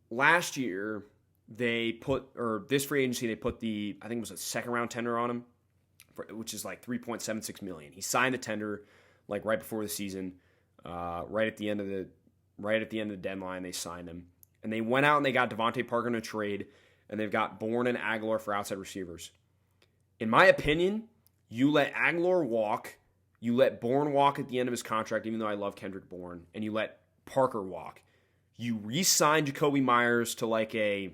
last year this free agency, they put I think it was a second round tender on him, which is like $3.76 million. He signed the tender like right before the season, right at the end of the deadline, they signed him. And they went out and they got Devontae Parker in a trade, and they've got Bourne and Aguilar for outside receivers. In my opinion, you let Aguilar walk, you let Bourne walk at the end of his contract, even though I love Kendrick Bourne, and you let Parker walk. You re-sign Jakobi Meyers to like a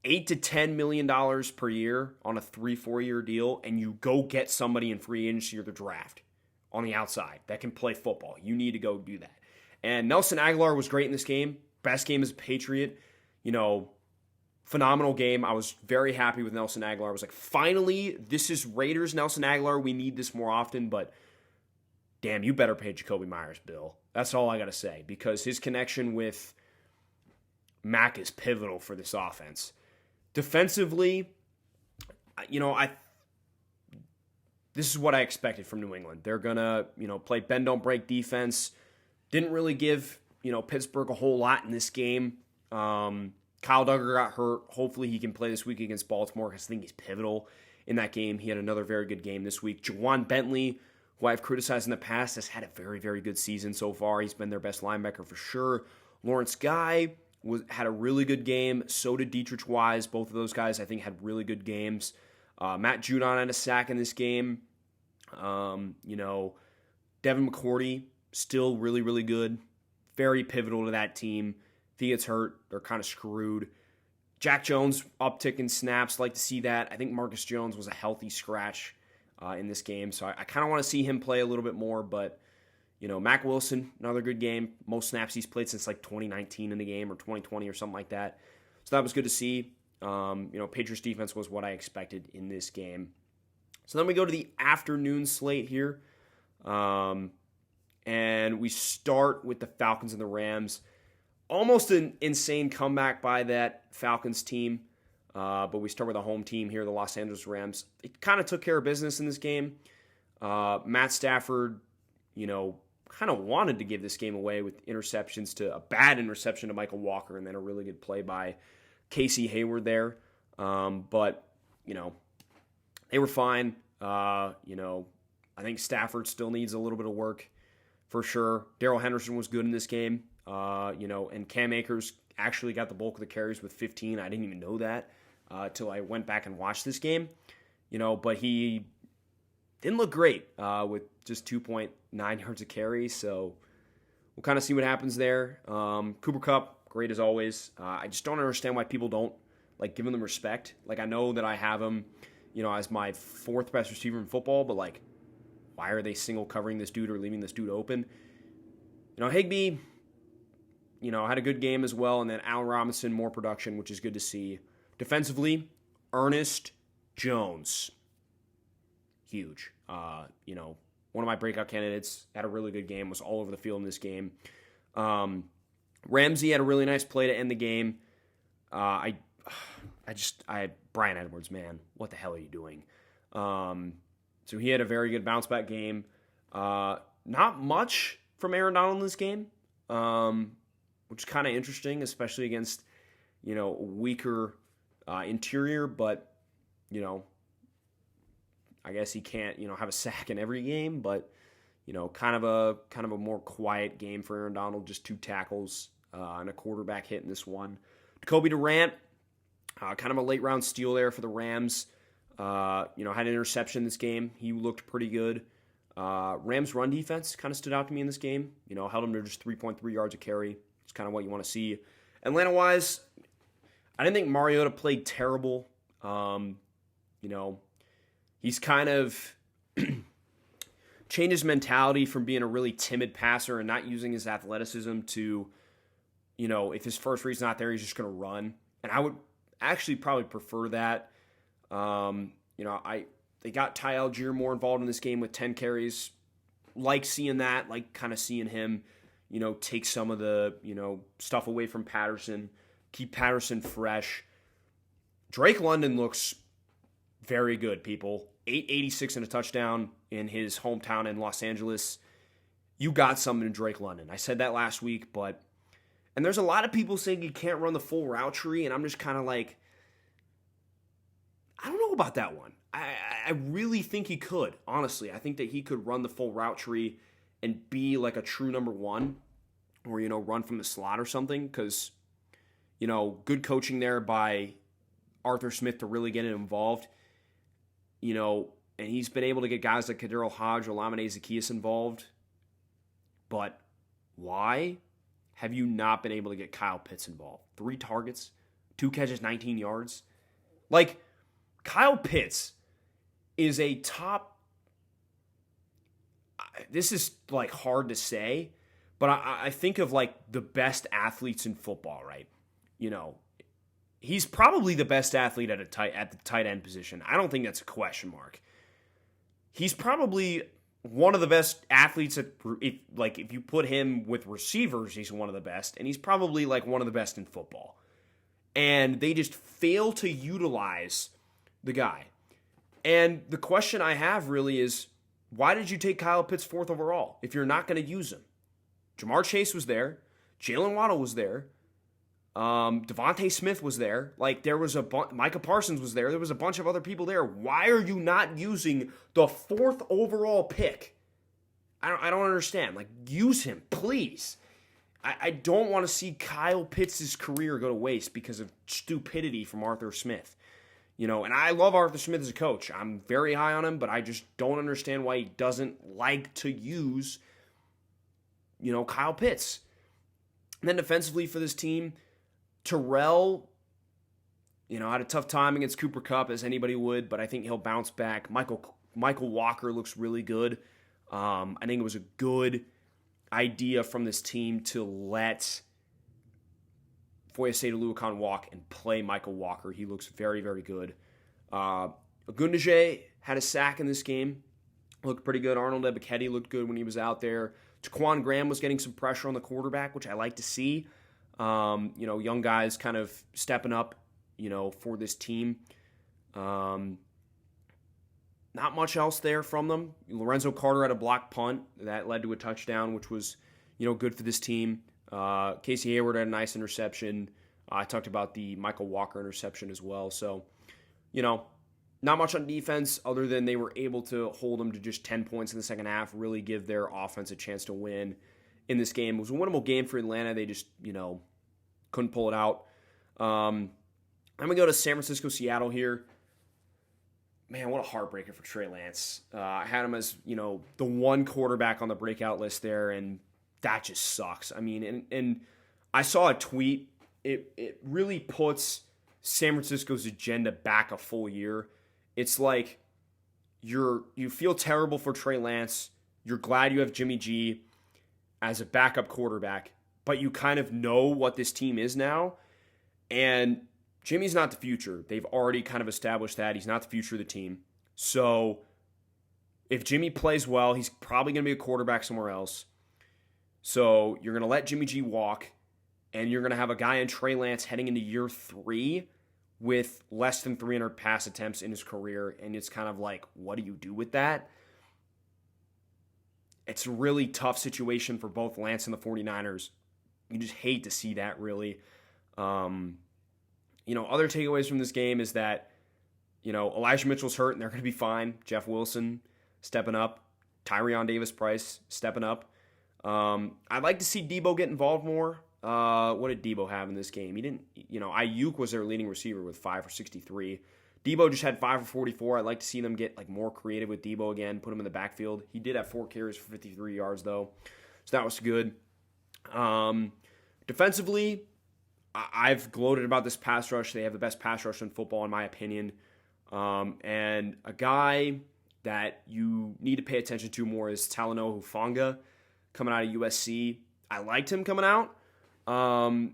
$8 to $10 million per year on a 3-4 year deal, and you go get somebody in free agency or the draft on the outside that can play football. You need to go do that. And Nelson Aguilar was great in this game. Best game as a Patriot. Phenomenal game. I was very happy with Nelson Aguilar. I was like, finally, this is Raiders Nelson Aguilar. We need this more often, but damn, you better pay Jakobi Meyers, Bill. That's all I got to say, because his connection with Mac is pivotal for this offense. Defensively, this is what I expected from New England. They're going to, play bend don't break defense. Didn't really give, Pittsburgh a whole lot in this game. Kyle Duggar got hurt. Hopefully he can play this week against Baltimore, because I think he's pivotal in that game. He had another very good game this week. Jawan Bentley, who I've criticized in the past, has had a very, very good season so far. He's been their best linebacker for sure. Lawrence Guy had a really good game. So did Dietrich Wise. Both of those guys, I think, had really good games. Matt Judon had a sack in this game. Devin McCourty, still really, really good. Very pivotal to that team. If he gets hurt, they're kind of screwed. Jack Jones, uptick in snaps. Like to see that. I think Marcus Jones was a healthy scratch in this game, so I kind of want to see him play a little bit more. But, Mac Wilson, another good game. Most snaps he's played since like 2019 in the game, or 2020 or something like that. So that was good to see. Patriots defense was what I expected in this game. So then we go to the afternoon slate here. And we start with the Falcons and the Rams. Almost an insane comeback by that Falcons team. But we start with a home team here, the Los Angeles Rams. It kind of took care of business in this game. Matt Stafford, kind of wanted to give this game away with interceptions, to a bad interception to Michael Walker, and then a really good play by Casey Hayward there. But they were fine. I think Stafford still needs a little bit of work for sure. Darrell Henderson was good in this game. And Cam Akers actually got the bulk of the carries with 15. I didn't even know that till I went back and watched this game. But he didn't look great with just 2.9 yards of carry. So we'll kind of see what happens there. Cooper Kupp, great as always. I just don't understand why people don't give him the respect. I know that I have him, as my 4th best receiver in football, but why are they single covering this dude or leaving this dude open? Higbee, had a good game as well, and then Allen Robinson, more production, which is good to see. Defensively, Ernest Jones, huge. One of my breakout candidates, had a really good game, was all over the field in this game. Ramsey had a really nice play to end the game. Brian Edwards, man, what the hell are you doing? So he had a very good bounce back game. Not much from Aaron Donald in this game, which is kind of interesting, especially against, a weaker interior, but, I guess he can't, have a sack in every game, but, kind of a more quiet game for Aaron Donald, just 2 tackles and a quarterback hit in this one. Jacoby Durant, kind of a late round steal there for the Rams. Had an interception this game. He looked pretty good. Rams run defense kind of stood out to me in this game. Held them to just 3.3 yards a carry. It's kind of what you want to see. Atlanta-wise, I didn't think Mariota played terrible. He's kind of changed his mentality from being a really timid passer and not using his athleticism to, if his first read's not there, he's just going to run. And I would actually probably prefer that. They got Ty Algier more involved in this game with 10 carries. Like seeing that, like kind of seeing him, take some of the, stuff away from Patterson, keep Patterson fresh. Drake London looks very good, people. 886 and a touchdown in his hometown in Los Angeles. You got something in Drake London. I said that last week, and there's a lot of people saying he can't run the full route tree, and I'm just kind of like, I don't know about that one. I really think he could, honestly. I think that he could run the full route tree and be like a true number one or, run from the slot or something because, good coaching there by Arthur Smith to really get him involved. And he's been able to get guys like Kadero Hodge or Lamine Zaccheaus involved. But why have you not been able to get Kyle Pitts involved? 3 targets, 2 catches, 19 yards. Like, Kyle Pitts is a top... This is, like, hard to say, but I think of, like, the best athletes in football, right? He's probably the best athlete at the tight end position. I don't think that's a question mark. He's probably one of the best athletes if you put him with receivers, he's one of the best, and he's probably like one of the best in football. And they just fail to utilize the guy. And the question I have really is, why did you take Kyle Pitts 4th overall if you're not going to use him? Jamar Chase was there. Jalen Waddle was there. Devontae Smith was there. Like, there was Micah Parsons was there. There was a bunch of other people there. Why are you not using the 4th overall pick? I don't understand. Like, use him, please. I don't want to see Kyle Pitts' career go to waste because of stupidity from Arthur Smith. And I love Arthur Smith as a coach. I'm very high on him, but I just don't understand why he doesn't like to use, Kyle Pitts. And then defensively for this team, Terrell, had a tough time against Cooper Kupp, as anybody would, but I think he'll bounce back. Michael Walker looks really good. I think it was a good idea from this team to let Foyesade Oluokun walk and play Michael Walker. He looks very, very good. Ogundeje had a sack in this game. Looked pretty good. Arnold Ebiketie looked good when he was out there. Taquan Graham was getting some pressure on the quarterback, which I like to see. Young guys kind of stepping up, for this team. Not much else there from them. Lorenzo Carter had a blocked punt that led to a touchdown, which was, good for this team. Casey Hayward had a nice interception. I talked about the Michael Walker interception as well. So, not much on defense other than they were able to hold them to just 10 points in the second half, really give their offense a chance to win in this game. It was a winnable game for Atlanta. They just, couldn't pull it out. I'm going to go to San Francisco, Seattle here. Man, what a heartbreaker for Trey Lance. I had him as, the one quarterback on the breakout list there, and that just sucks. I mean, and I saw a tweet. It really puts San Francisco's agenda back a full year. It's like you feel terrible for Trey Lance. You're glad you have Jimmy G as a backup quarterback, but you kind of know what this team is now. And Jimmy's not the future. They've already kind of established that. He's not the future of the team. So if Jimmy plays well, he's probably going to be a quarterback somewhere else. So you're going to let Jimmy G walk, and you're going to have a guy in Trey Lance heading into year 3 with less than 300 pass attempts in his career. And it's kind of like, what do you do with that? It's a really tough situation for both Lance and the 49ers. You just hate to see that, really. Other takeaways from this game is that, Elijah Mitchell's hurt and they're going to be fine. Jeff Wilson stepping up. Tyrion Davis-Price stepping up. I'd like to see Debo get involved more. What did Debo have in this game? He didn't, Ayuk was their leading receiver with 5 for 63. Debo just had 5 for 44. I'd like to see them get more creative with Debo again, put him in the backfield. He did have 4 carries for 53 yards, though. So that was good. Defensively, I've gloated about this pass rush. They have the best pass rush in football, in my opinion. And a guy that you need to pay attention to more is Talanoa Hufanga coming out of USC. I liked him coming out, and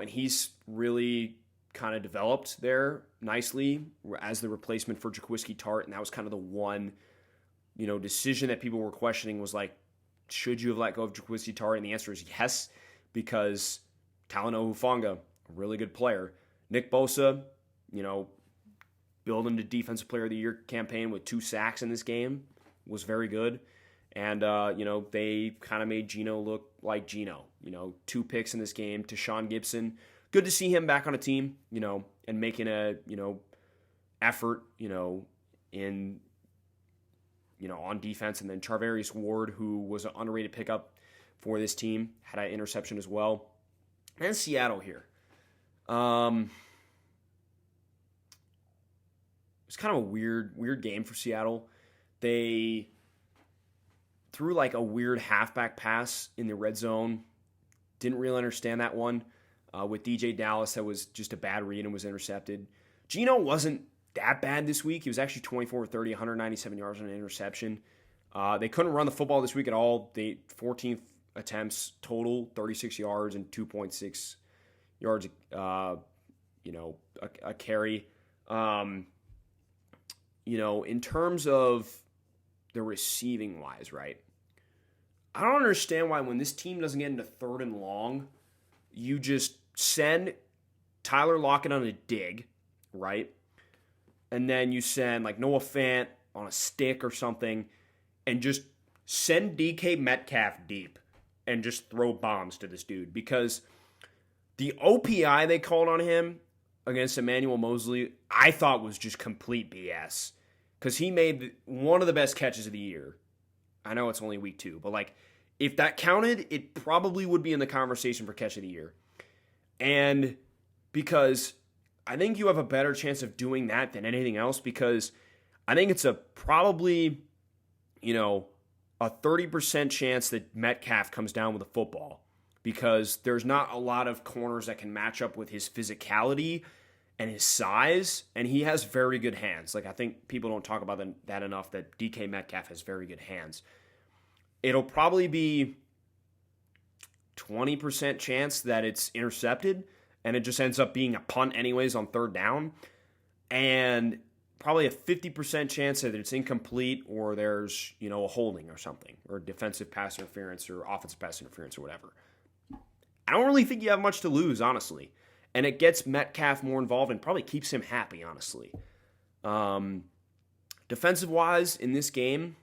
he's really kind of developed there nicely as the replacement for Jaquiski Tartt, and that was kind of the one, decision that people were questioning was like, should you have let go of Jaquiski Tartt? And the answer is yes, because Talanoa Hufanga, a really good player. Nick Bosa, building the Defensive Player of the Year campaign with 2 sacks in this game, was very good. And, they kind of made Geno look like Geno. 2 picks in this game to Sean Gibson. Good to see him back on a team, and making a, effort, in, on defense. And then Charvarius Ward, who was an underrated pickup for this team, had an interception as well. And Seattle here. It was kind of a weird game for Seattle. They threw like a weird halfback pass in the red zone. Didn't really understand that one. With DJ Dallas, that was just a bad read and was intercepted. Geno wasn't that bad this week. He was actually 24-30, 197 yards on an interception. They couldn't run the football this week at all. They 14 attempts total, 36 yards and 2.6 yards, a carry. In terms of the receiving wise, right? I don't understand why when this team doesn't get into 3rd and long, you just send Tyler Lockett on a dig, right? And then you send like Noah Fant on a stick or something and just send DK Metcalf deep and just throw bombs to this dude, because the OPI they called on him against Emmanuel Mosley, I thought was just complete BS, because he made one of the best catches of the year. I know it's only week 2, but like, if that counted, it probably would be in the conversation for catch of the year. And because I think you have a better chance of doing that than anything else, because I think it's probably a 30% chance that Metcalf comes down with a football, because there's not a lot of corners that can match up with his physicality and his size, and he has very good hands. Like, I think people don't talk about that enough, that DK Metcalf has very good hands. It'll probably be 20% chance that it's intercepted, and it just ends up being a punt anyways on 3rd down, and probably a 50% chance that it's incomplete, or there's, a holding or something, or defensive pass interference or offensive pass interference or whatever. I don't really think you have much to lose, honestly. And it gets Metcalf more involved and probably keeps him happy, honestly. Defensive-wise, in this game,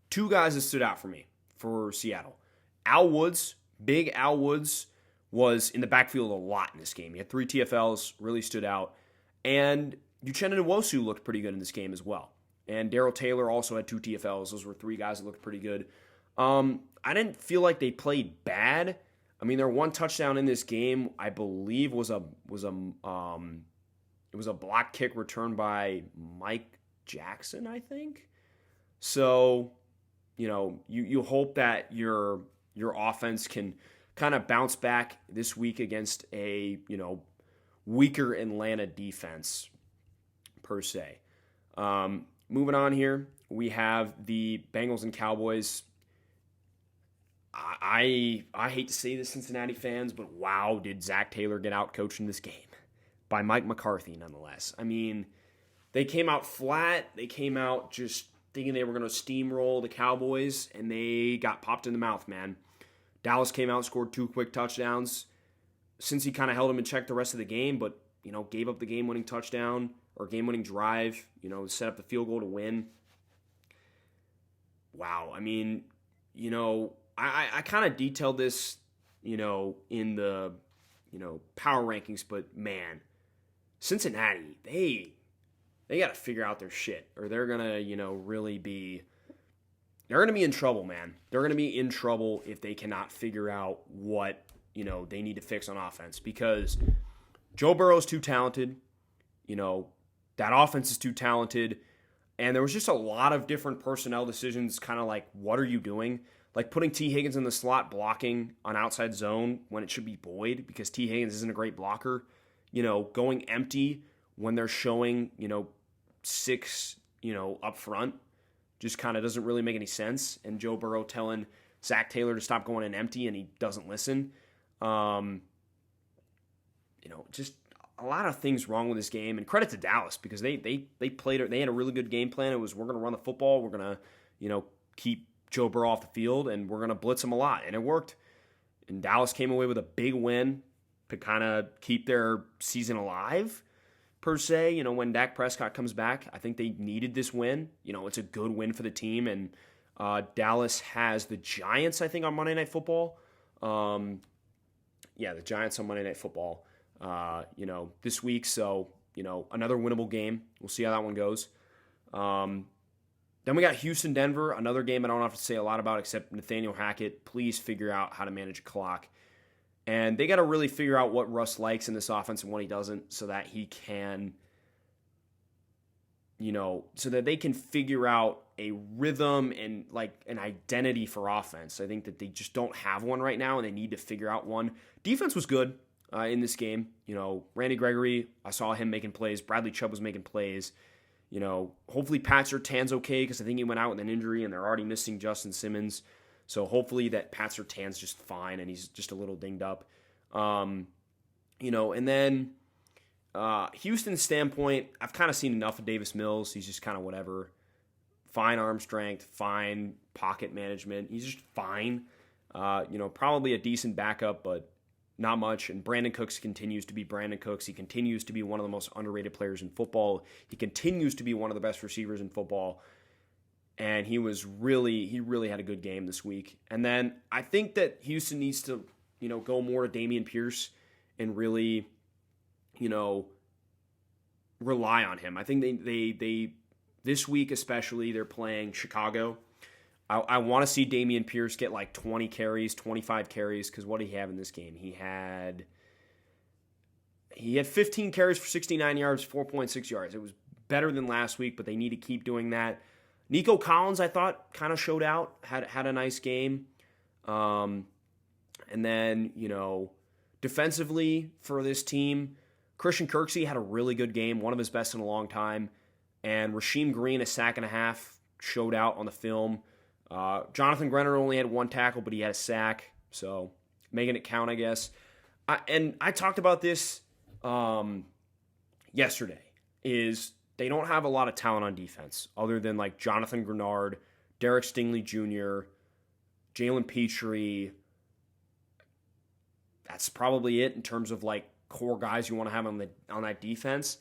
2 guys that stood out for me for Seattle. Al Woods, big Al Woods, was in the backfield a lot in this game. He had 3 TFLs, really stood out. And Uchenna Nwosu looked pretty good in this game as well. And Darrell Taylor also had 2 TFLs. Those were 3 guys that looked pretty good. I didn't feel like they played bad. I mean, their one touchdown in this game, I believe, was a block kick returned by Mike Jackson, I think. So, you hope that your offense can kind of bounce back this week against a, weaker Atlanta defense per se. Moving on here, we have the Bengals and Cowboys. I hate to say this, Cincinnati fans, but wow, did Zach Taylor get out coached in this game by Mike McCarthy nonetheless. I mean, they came out flat. They came out just thinking they were going to steamroll the Cowboys, and they got popped in the mouth, man. Dallas came out, scored 2 quick touchdowns. Since he kind of held them in check the rest of the game, but, gave up the game-winning touchdown or game-winning drive, set up the field goal to win. Wow, I mean, I kind of detailed this, in the, power rankings, but man, Cincinnati, they got to figure out their shit, or they're going to, really be, they're going to be in trouble, man. They're going to be in trouble if they cannot figure out what, they need to fix on offense, because Joe Burrow's too talented, that offense is too talented, and there was just a lot of different personnel decisions, kind of like, what are you doing? Like putting T. Higgins in the slot blocking on outside zone when it should be Boyd, because T. Higgins isn't a great blocker. Going empty when they're showing, 6, up front. Just kind of doesn't really make any sense. And Joe Burrow telling Zach Taylor to stop going in empty, and he doesn't listen. Just a lot of things wrong with this game. And credit to Dallas, because they played it. They had a really good game plan. It was, we're going to run the football. We're going to, keep Joe Burrow off the field, and we're going to blitz him a lot. And it worked. And Dallas came away with a big win to kind of keep their season alive, per se. When Dak Prescott comes back, I think they needed this win. It's a good win for the team. And Dallas has the Giants, I think, on Monday Night Football. The Giants on Monday Night Football, this week. So, another winnable game. We'll see how that one goes. Then we got Houston-Denver, another game I don't have to say a lot about except Nathaniel Hackett. Please figure out how to manage a clock. And they got to really figure out what Russ likes in this offense and what he doesn't, so that he can, so that they can figure out a rhythm and like an identity for offense. I think that they just don't have one right now, and they need to figure out one. Defense was good in this game. Randy Gregory, I saw him making plays. Bradley Chubb was making plays. Hopefully Pat Surtain's okay, because I think he went out with an injury, and they're already missing Justin Simmons. So hopefully that Pat Surtain's just fine, and he's just a little dinged up. And then Houston's standpoint, I've kind of seen enough of Davis Mills. He's just kind of whatever. Fine arm strength, fine pocket management. He's just fine. Probably a decent backup, but not much. And Brandon Cooks continues to be Brandon Cooks. He continues to be one of the most underrated players in football. He continues to be one of the best receivers in football. And he really had a good game this week. And then I think that Houston needs to, go more to Dameon Pierce and really, rely on him. I think they this week especially, they're playing Chicago. I want to see Dameon Pierce get like 20 carries, 25 carries, because what did he have in this game? He had 15 carries for 69 yards, 4.6 yards. It was better than last week, but they need to keep doing that. Nico Collins, I thought, kind of showed out, had a nice game. And then, defensively for this team, Christian Kirksey had a really good game, one of his best in a long time. And Rasheem Green, a sack and a half, showed out on the film. Jonathan Grenner only had one tackle, but he had a sack, so making it count, I guess. And I talked about this yesterday, is they don't have a lot of talent on defense other than like Jonathan Grenard, Derek Stingley Jr., Jalen Petrie. That's probably it in terms of like core guys you want to have on that defense.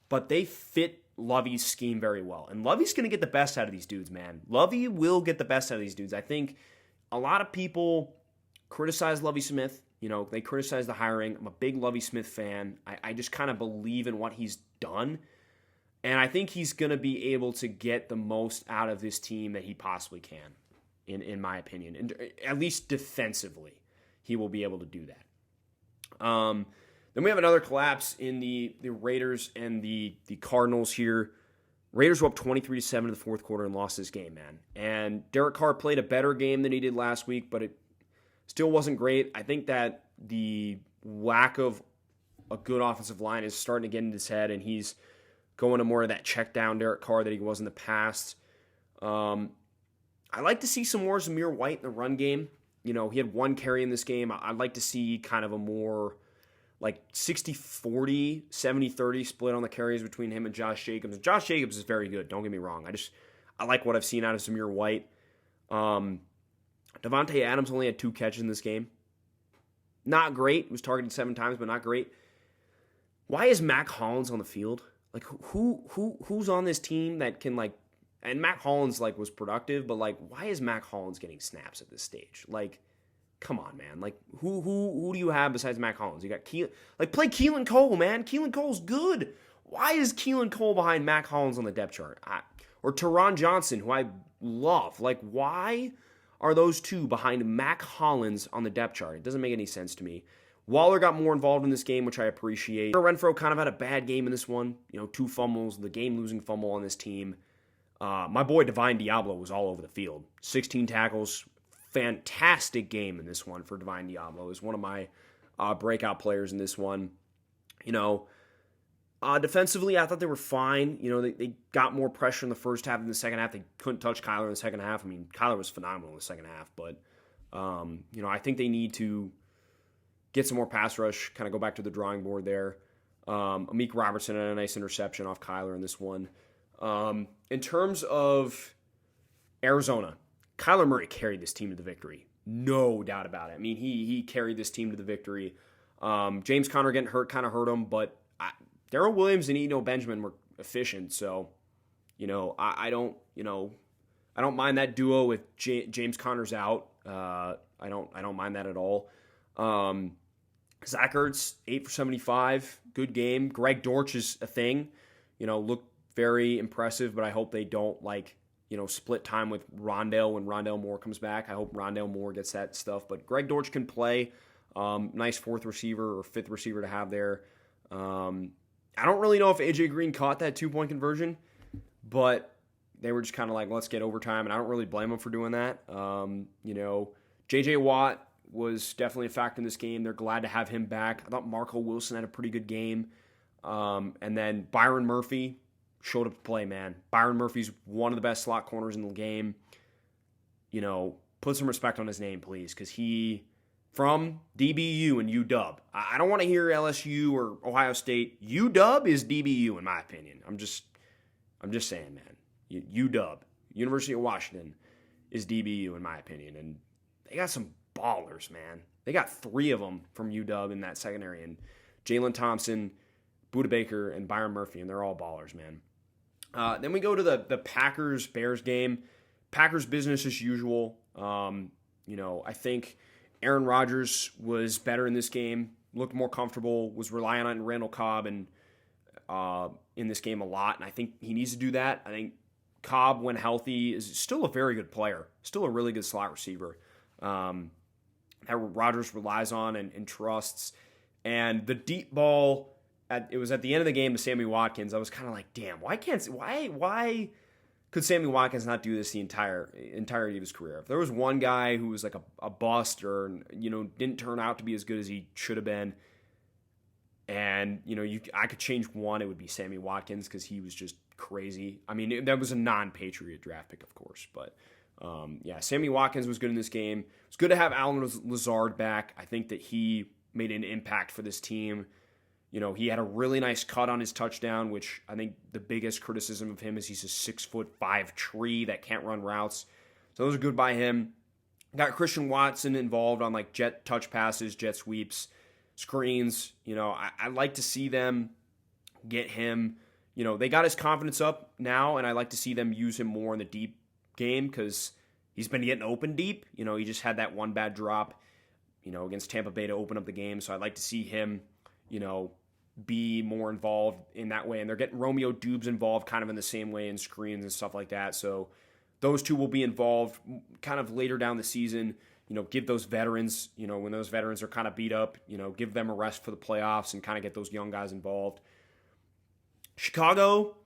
But they fit Lovey's scheme very well. And Lovey's going to get the best out of these dudes, man. Lovey will get the best out of these dudes. I think a lot of people criticize Lovey Smith. They criticize the hiring. I'm a big Lovey Smith fan. I just kind of believe in what he's done. And I think he's going to be able to get the most out of this team that he possibly can, in my opinion. And at least defensively, he will be able to do that. Then we have another collapse in the Raiders and the Cardinals here. Raiders were up 23-7 in the fourth quarter and lost this game, man. And Derek Carr played a better game than he did last week, but it still wasn't great. I think that the lack of a good offensive line is starting to get in his head, and he's going to more of that check down Derek Carr that he was in the past. I like to see some more Zamir White in the run game. He had one carry in this game. I'd like to see kind of a more like 60-40, 70-30 split on the carries between him and Josh Jacobs. Josh Jacobs is very good, don't get me wrong. I like what I've seen out of Zamir White. Devontae Adams only had 2 catches in this game. Not great. He was targeted 7 times, but not great. Why is Mac Hollins on the field? Like, who's on this team that can, like, and Mac Hollins, like, was productive, but, like, why is Mac Hollins getting snaps at this stage? Like, come on, man. Like, who do you have besides Mac Hollins? You got play Keelan Cole, man. Keelan Cole's good. Why is Keelan Cole behind Mac Hollins on the depth chart? Or Teron Johnson, who I love. Like, why are those two behind Mac Hollins on the depth chart? It doesn't make any sense to me. Waller got more involved in this game, which I appreciate. Renfro kind of had a bad game in this one. 2 fumbles, the game-losing fumble on this team. My boy Divine Diablo was all over the field. 16 tackles. Fantastic game in this one for Divine Diablo. Is one of my breakout players in this one. Defensively, I thought they were fine. They got more pressure in the first half. In the second half, they couldn't touch Kyler in the second half. I mean, Kyler was phenomenal in the second half, but I think they need to get some more pass rush, kind of go back to the drawing board there. Amik Robertson had a nice interception off Kyler in this one. In terms of Arizona, Kyler Murray carried this team to the victory. No doubt about it. I mean, he carried this team to the victory. James Conner getting hurt kind of hurt him, but Darrell Williams and Eno Benjamin were efficient. So, I don't mind that duo with James Conner's out. I don't mind that at all. Zach Ertz, 8 for 75, good game. Greg Dortch is a thing. Looked very impressive, but I hope they don't split time with Rondale when Rondale Moore comes back. I hope Rondale Moore gets that stuff. But Greg Dortch can play. Nice fourth receiver or fifth receiver to have there. I don't really know if AJ Green caught that 2-point conversion, but they were just kind of like, let's get overtime, and I don't really blame them for doing that. J.J. Watt was definitely a factor in this game. They're glad to have him back. I thought Marco Wilson had a pretty good game. And then Byron Murphy showed up to play, man. Byron Murphy's one of the best slot corners in the game. Put some respect on his name, please, because he, from DBU and UW. I don't want to hear LSU or Ohio State. UW is DBU, in my opinion. I'm just saying, man. UW, University of Washington, is DBU, in my opinion. And they got some ballers, man. They got 3 of them from UW in that secondary, and Jalen Thompson, Budda Baker, and Byron Murphy, and they're all ballers, man. Then we go to the Packers-Bears game. Packers business as usual. I think Aaron Rodgers was better in this game, looked more comfortable, was relying on Randall Cobb and in this game a lot, and I think he needs to do that. I think Cobb, when healthy, is still a very good player, still a really good slot receiver that Rodgers relies on and trusts. And the deep ball, it was at the end of the game to Sammy Watkins. I was kind of like, damn, why could Sammy Watkins not do this the entirety of his career? If there was one guy who was like a bust or didn't turn out to be as good as he should have been, and I could change one, it would be Sammy Watkins, because he was just crazy. I mean, that was a non-Patriot draft pick, of course, but Sammy Watkins was good in this game. It's good to have Allen Lazard back. I think that he made an impact for this team. He had a really nice cut on his touchdown, which I think the biggest criticism of him is he's a 6'5" tree that can't run routes. So those are good by him. Got Christian Watson involved on jet touch passes, jet sweeps, screens. I like to see them get him. They got his confidence up now, and I like to see them use him more in the deep game because he's been getting open deep. He just had that one bad drop, against Tampa Bay to open up the game. So I'd like to see him, be more involved in that way. And they're getting Romeo Dubes involved kind of in the same way in screens and stuff like that. So those two will be involved kind of later down the season. Give those veterans, when those veterans are kind of beat up, give them a rest for the playoffs and kind of get those young guys involved. Chicago,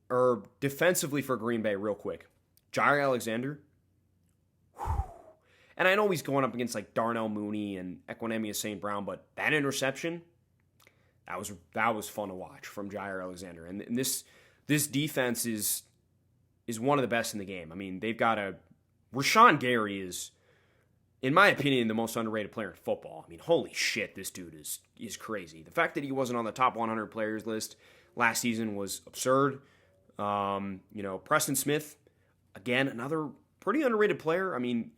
or defensively for Green Bay, real quick. Jair Alexander. And I know he's going up against Darnell Mooney and Equanimeous St. Brown, but that interception, that was fun to watch from Jair Alexander. And this defense is one of the best in the game. I mean, they've got Rashawn Gary is, in my opinion, the most underrated player in football. I mean, holy shit, this dude is crazy. The fact that he wasn't on the top 100 players list last season was absurd. Preston Smith, again, another pretty underrated player. I mean,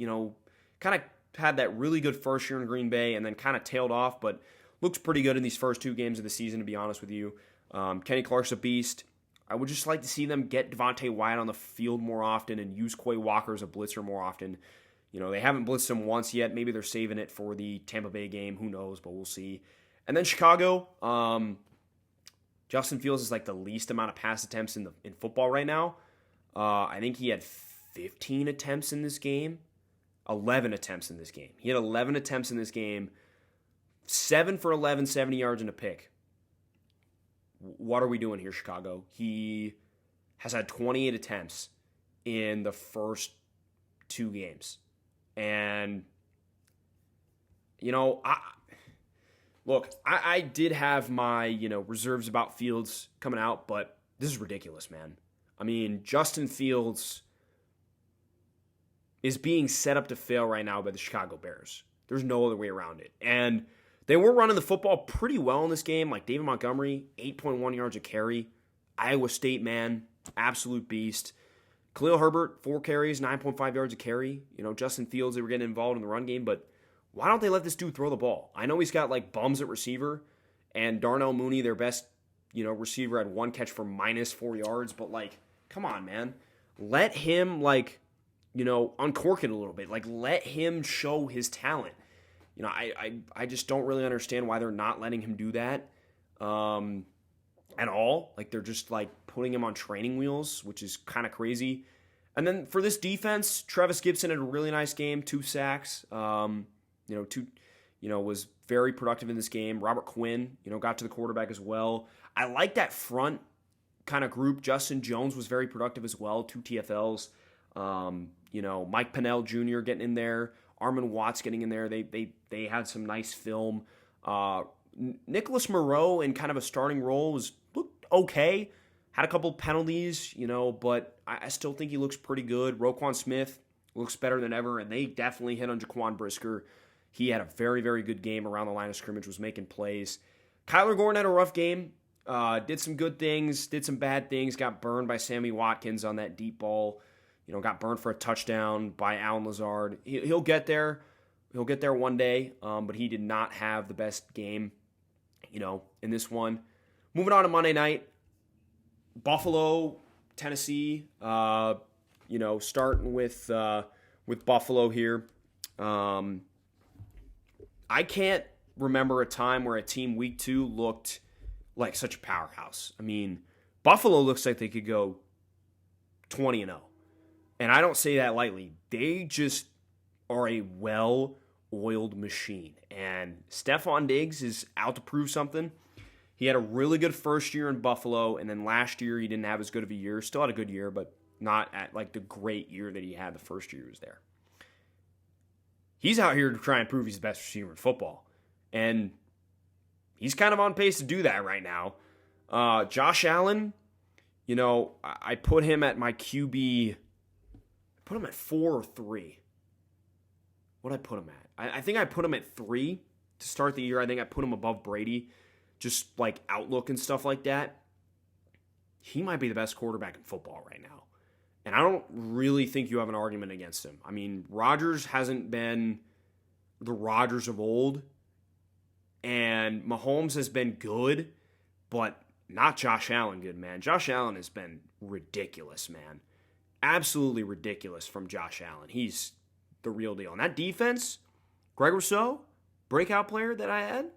kind of had that really good first year in Green Bay and then kind of tailed off, but looks pretty good in these first 2 games of the season, to be honest with you. Kenny Clark's a beast. I would just like to see them get Devontae Wyatt on the field more often and use Quay Walker as a blitzer more often. They haven't blitzed him once yet. Maybe they're saving it for the Tampa Bay game. Who knows, but we'll see. And then Chicago, Justin Fields is the least amount of pass attempts in football right now. I think he had 15 attempts in this game. 11 attempts in this game. He had 11 attempts in this game. 7 for 11, 70 yards and a pick. What are we doing here, Chicago? He has had 28 attempts in the first 2 games. And, Look, I did have my, reserves about Fields coming out, but this is ridiculous, man. I mean, Justin Fields is being set up to fail right now by the Chicago Bears. There's no other way around it. And they were running the football pretty well in this game. Like David Montgomery, 8.1 yards a carry. Iowa State, man, absolute beast. Khalil Herbert, 4 carries, 9.5 yards a carry. Justin Fields, they were getting involved in the run game, but why don't they let this dude throw the ball? I know he's got like bums at receiver, and Darnell Mooney, their best, receiver, had 1 catch for -4 yards, but like, come on, man. Let him uncork it a little bit. Like, let him show his talent. I just don't really understand why they're not letting him do that at all. Like, they're just, like, putting him on training wheels, which is kind of crazy. And then for this defense, Travis Gibson had a really nice game, 2 sacks. Was very productive in this game. Robert Quinn, got to the quarterback as well. I like that front kind of group. Justin Jones was very productive as well, 2 TFLs. Mike Pennell Jr. getting in there, Armon Watts getting in there. They had some nice film. Nicholas Moreau in kind of a starting role looked okay. Had a couple penalties, but I still think he looks pretty good. Roquan Smith looks better than ever, and they definitely hit on Jaquan Brisker. He had a very, very good game around the line of scrimmage, was making plays. Kyler Gordon had a rough game. Did some good things, did some bad things, got burned by Sammy Watkins on that deep ball. Got burned for a touchdown by Allen Lazard. He'll get there. He'll get there one day, but he did not have the best game, in this one. Moving on to Monday night, Buffalo, Tennessee. Starting with Buffalo here. I can't remember a time where a team week 2 looked like such a powerhouse. I mean, Buffalo looks like they could go 20-0. And I don't say that lightly. They just are a well-oiled machine. And Stephon Diggs is out to prove something. He had a really good first year in Buffalo, and then last year he didn't have as good of a year. Still had a good year, but not at like the great year that he had the first year he was there. He's out here to try and prove he's the best receiver in football. And he's kind of on pace to do that right now. Josh Allen, I put him at my QB... put him at 4 or 3. What did I put him at? I think I put him at 3 to start the year. I think I put him above Brady, just like outlook and stuff like that. He might be the best quarterback in football right now. And I don't really think you have an argument against him. I mean, Rodgers hasn't been the Rodgers of old, and Mahomes has been good, but not Josh Allen good, man. Josh Allen has been ridiculous, man. Absolutely ridiculous from Josh Allen. He's the real deal. And that defense, Greg Rousseau, breakout player that I had,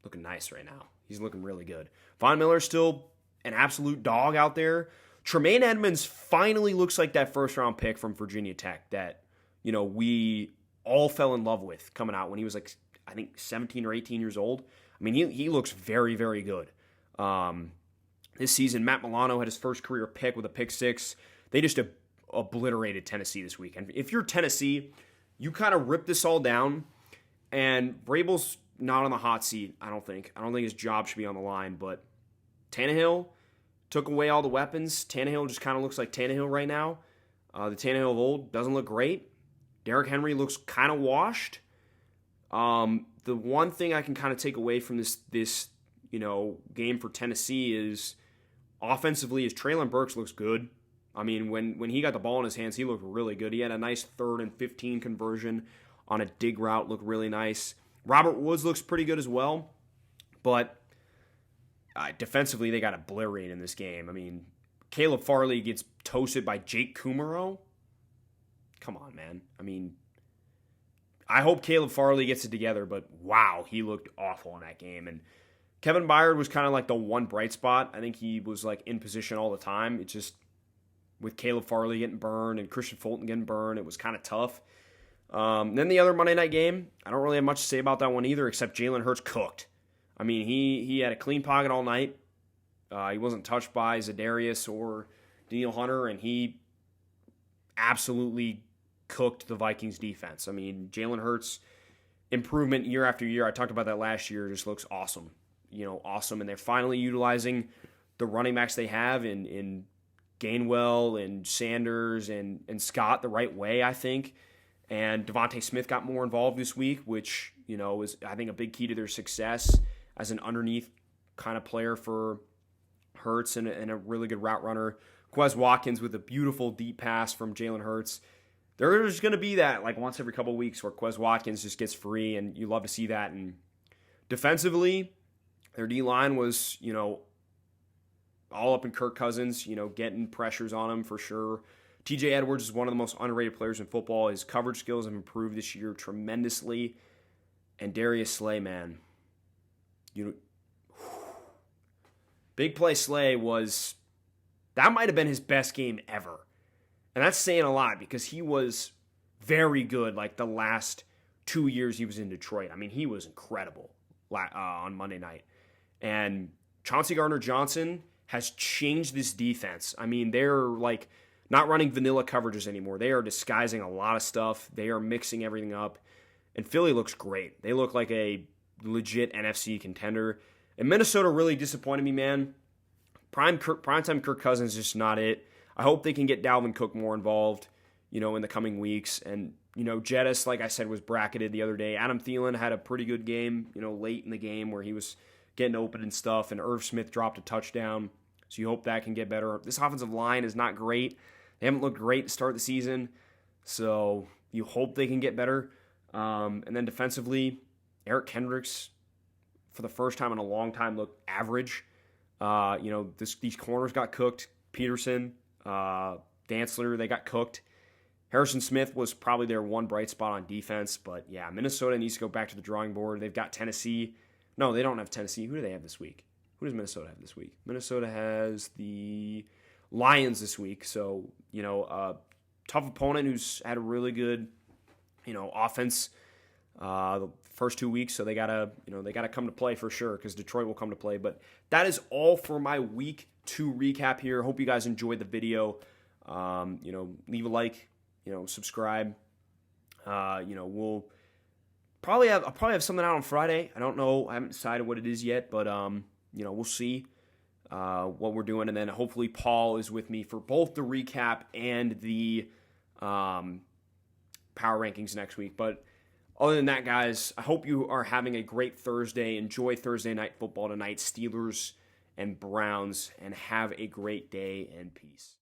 looking nice right now. He's looking really good. Von Miller's still an absolute dog out there. Tremaine Edmonds finally looks like that first-round pick from Virginia Tech that, we all fell in love with coming out when he was like, I think, 17 or 18 years old. I mean, he looks very, very good. This season, Matt Milano had his first career pick with a pick 6. They just obliterated Tennessee this week. And if you're Tennessee, you kind of rip this all down. And Vrabel's not on the hot seat, I don't think. I don't think his job should be on the line. But Tannehill took away all the weapons. Tannehill just kind of looks like Tannehill right now. The Tannehill of old doesn't look great. Derrick Henry looks kind of washed. The one thing I can kind of take away from this game for Tennessee is offensively is Treylon Burks looks good. I mean, when he got the ball in his hands, he looked really good. He had a nice 3rd and 15 conversion on a dig route, looked really nice. Robert Woods looks pretty good as well, but defensively they got obliterated in this game. I mean, Caleb Farley gets toasted by Jake Kumaro. Come on, man. I mean, I hope Caleb Farley gets it together, but wow, he looked awful in that game. And Kevin Byard was kind of like the one bright spot. I think he was like in position all the time. It's just with Caleb Farley getting burned and Christian Fulton getting burned, it was kind of tough. Then the other Monday night game, I don't really have much to say about that one either, except Jalen Hurts cooked. I mean, he had a clean pocket all night. He wasn't touched by Za'Darius or Daniel Hunter, and he absolutely cooked the Vikings defense. I mean, Jalen Hurts improvement year after year. I talked about that last year. It just looks awesome. Awesome. And they're finally utilizing the running backs they have in Gainwell and Sanders and Scott the right way, I think. And Devontae Smith got more involved this week, which, is, I think, a big key to their success as an underneath kind of player for Hurts and a really good route runner. Quez Watkins with a beautiful deep pass from Jalen Hurts. There's going to be that like once every couple of weeks where Quez Watkins just gets free, and you love to see that. And defensively, their D-line was, all up in Kirk Cousins, getting pressures on him for sure. TJ Edwards is one of the most underrated players in football. His coverage skills have improved this year tremendously. And Darius Slay, man. Big play Slay that might have been his best game ever. And that's saying a lot because he was very good like the last 2 years he was in Detroit. I mean, he was incredible on Monday night. And Chauncey Gardner-Johnson has changed this defense. I mean, they're like not running vanilla coverages anymore. They are disguising a lot of stuff. They are mixing everything up. And Philly looks great. They look like a legit NFC contender. And Minnesota really disappointed me, man. Primetime Kirk Cousins is just not it. I hope they can get Dalvin Cook more involved, in the coming weeks. And, Jettis, like I said, was bracketed the other day. Adam Thielen had a pretty good game, late in the game where he was getting open and stuff. And Irv Smith dropped a touchdown. So you hope that can get better. This offensive line is not great. They haven't looked great to start the season. So you hope they can get better. And then defensively, Eric Kendricks, for the first time in a long time, looked average. These corners got cooked. Peterson, Dantzler, they got cooked. Harrison Smith was probably their one bright spot on defense. But, yeah, Minnesota needs to go back to the drawing board. They've got Tennessee. No, they don't have Tennessee. Who do they have this week? Who does Minnesota have this week? Minnesota has the Lions this week. So, a tough opponent who's had a really good, offense the first 2 weeks. So they gotta come to play for sure because Detroit will come to play. But that is all for my week 2 recap here. Hope you guys enjoyed the video. Leave a like, subscribe. I'll probably have something out on Friday. I don't know. I haven't decided what it is yet, but we'll see what we're doing. And then hopefully Paul is with me for both the recap and the power rankings next week. But other than that, guys, I hope you are having a great Thursday. Enjoy Thursday night football tonight, Steelers and Browns, and have a great day and peace.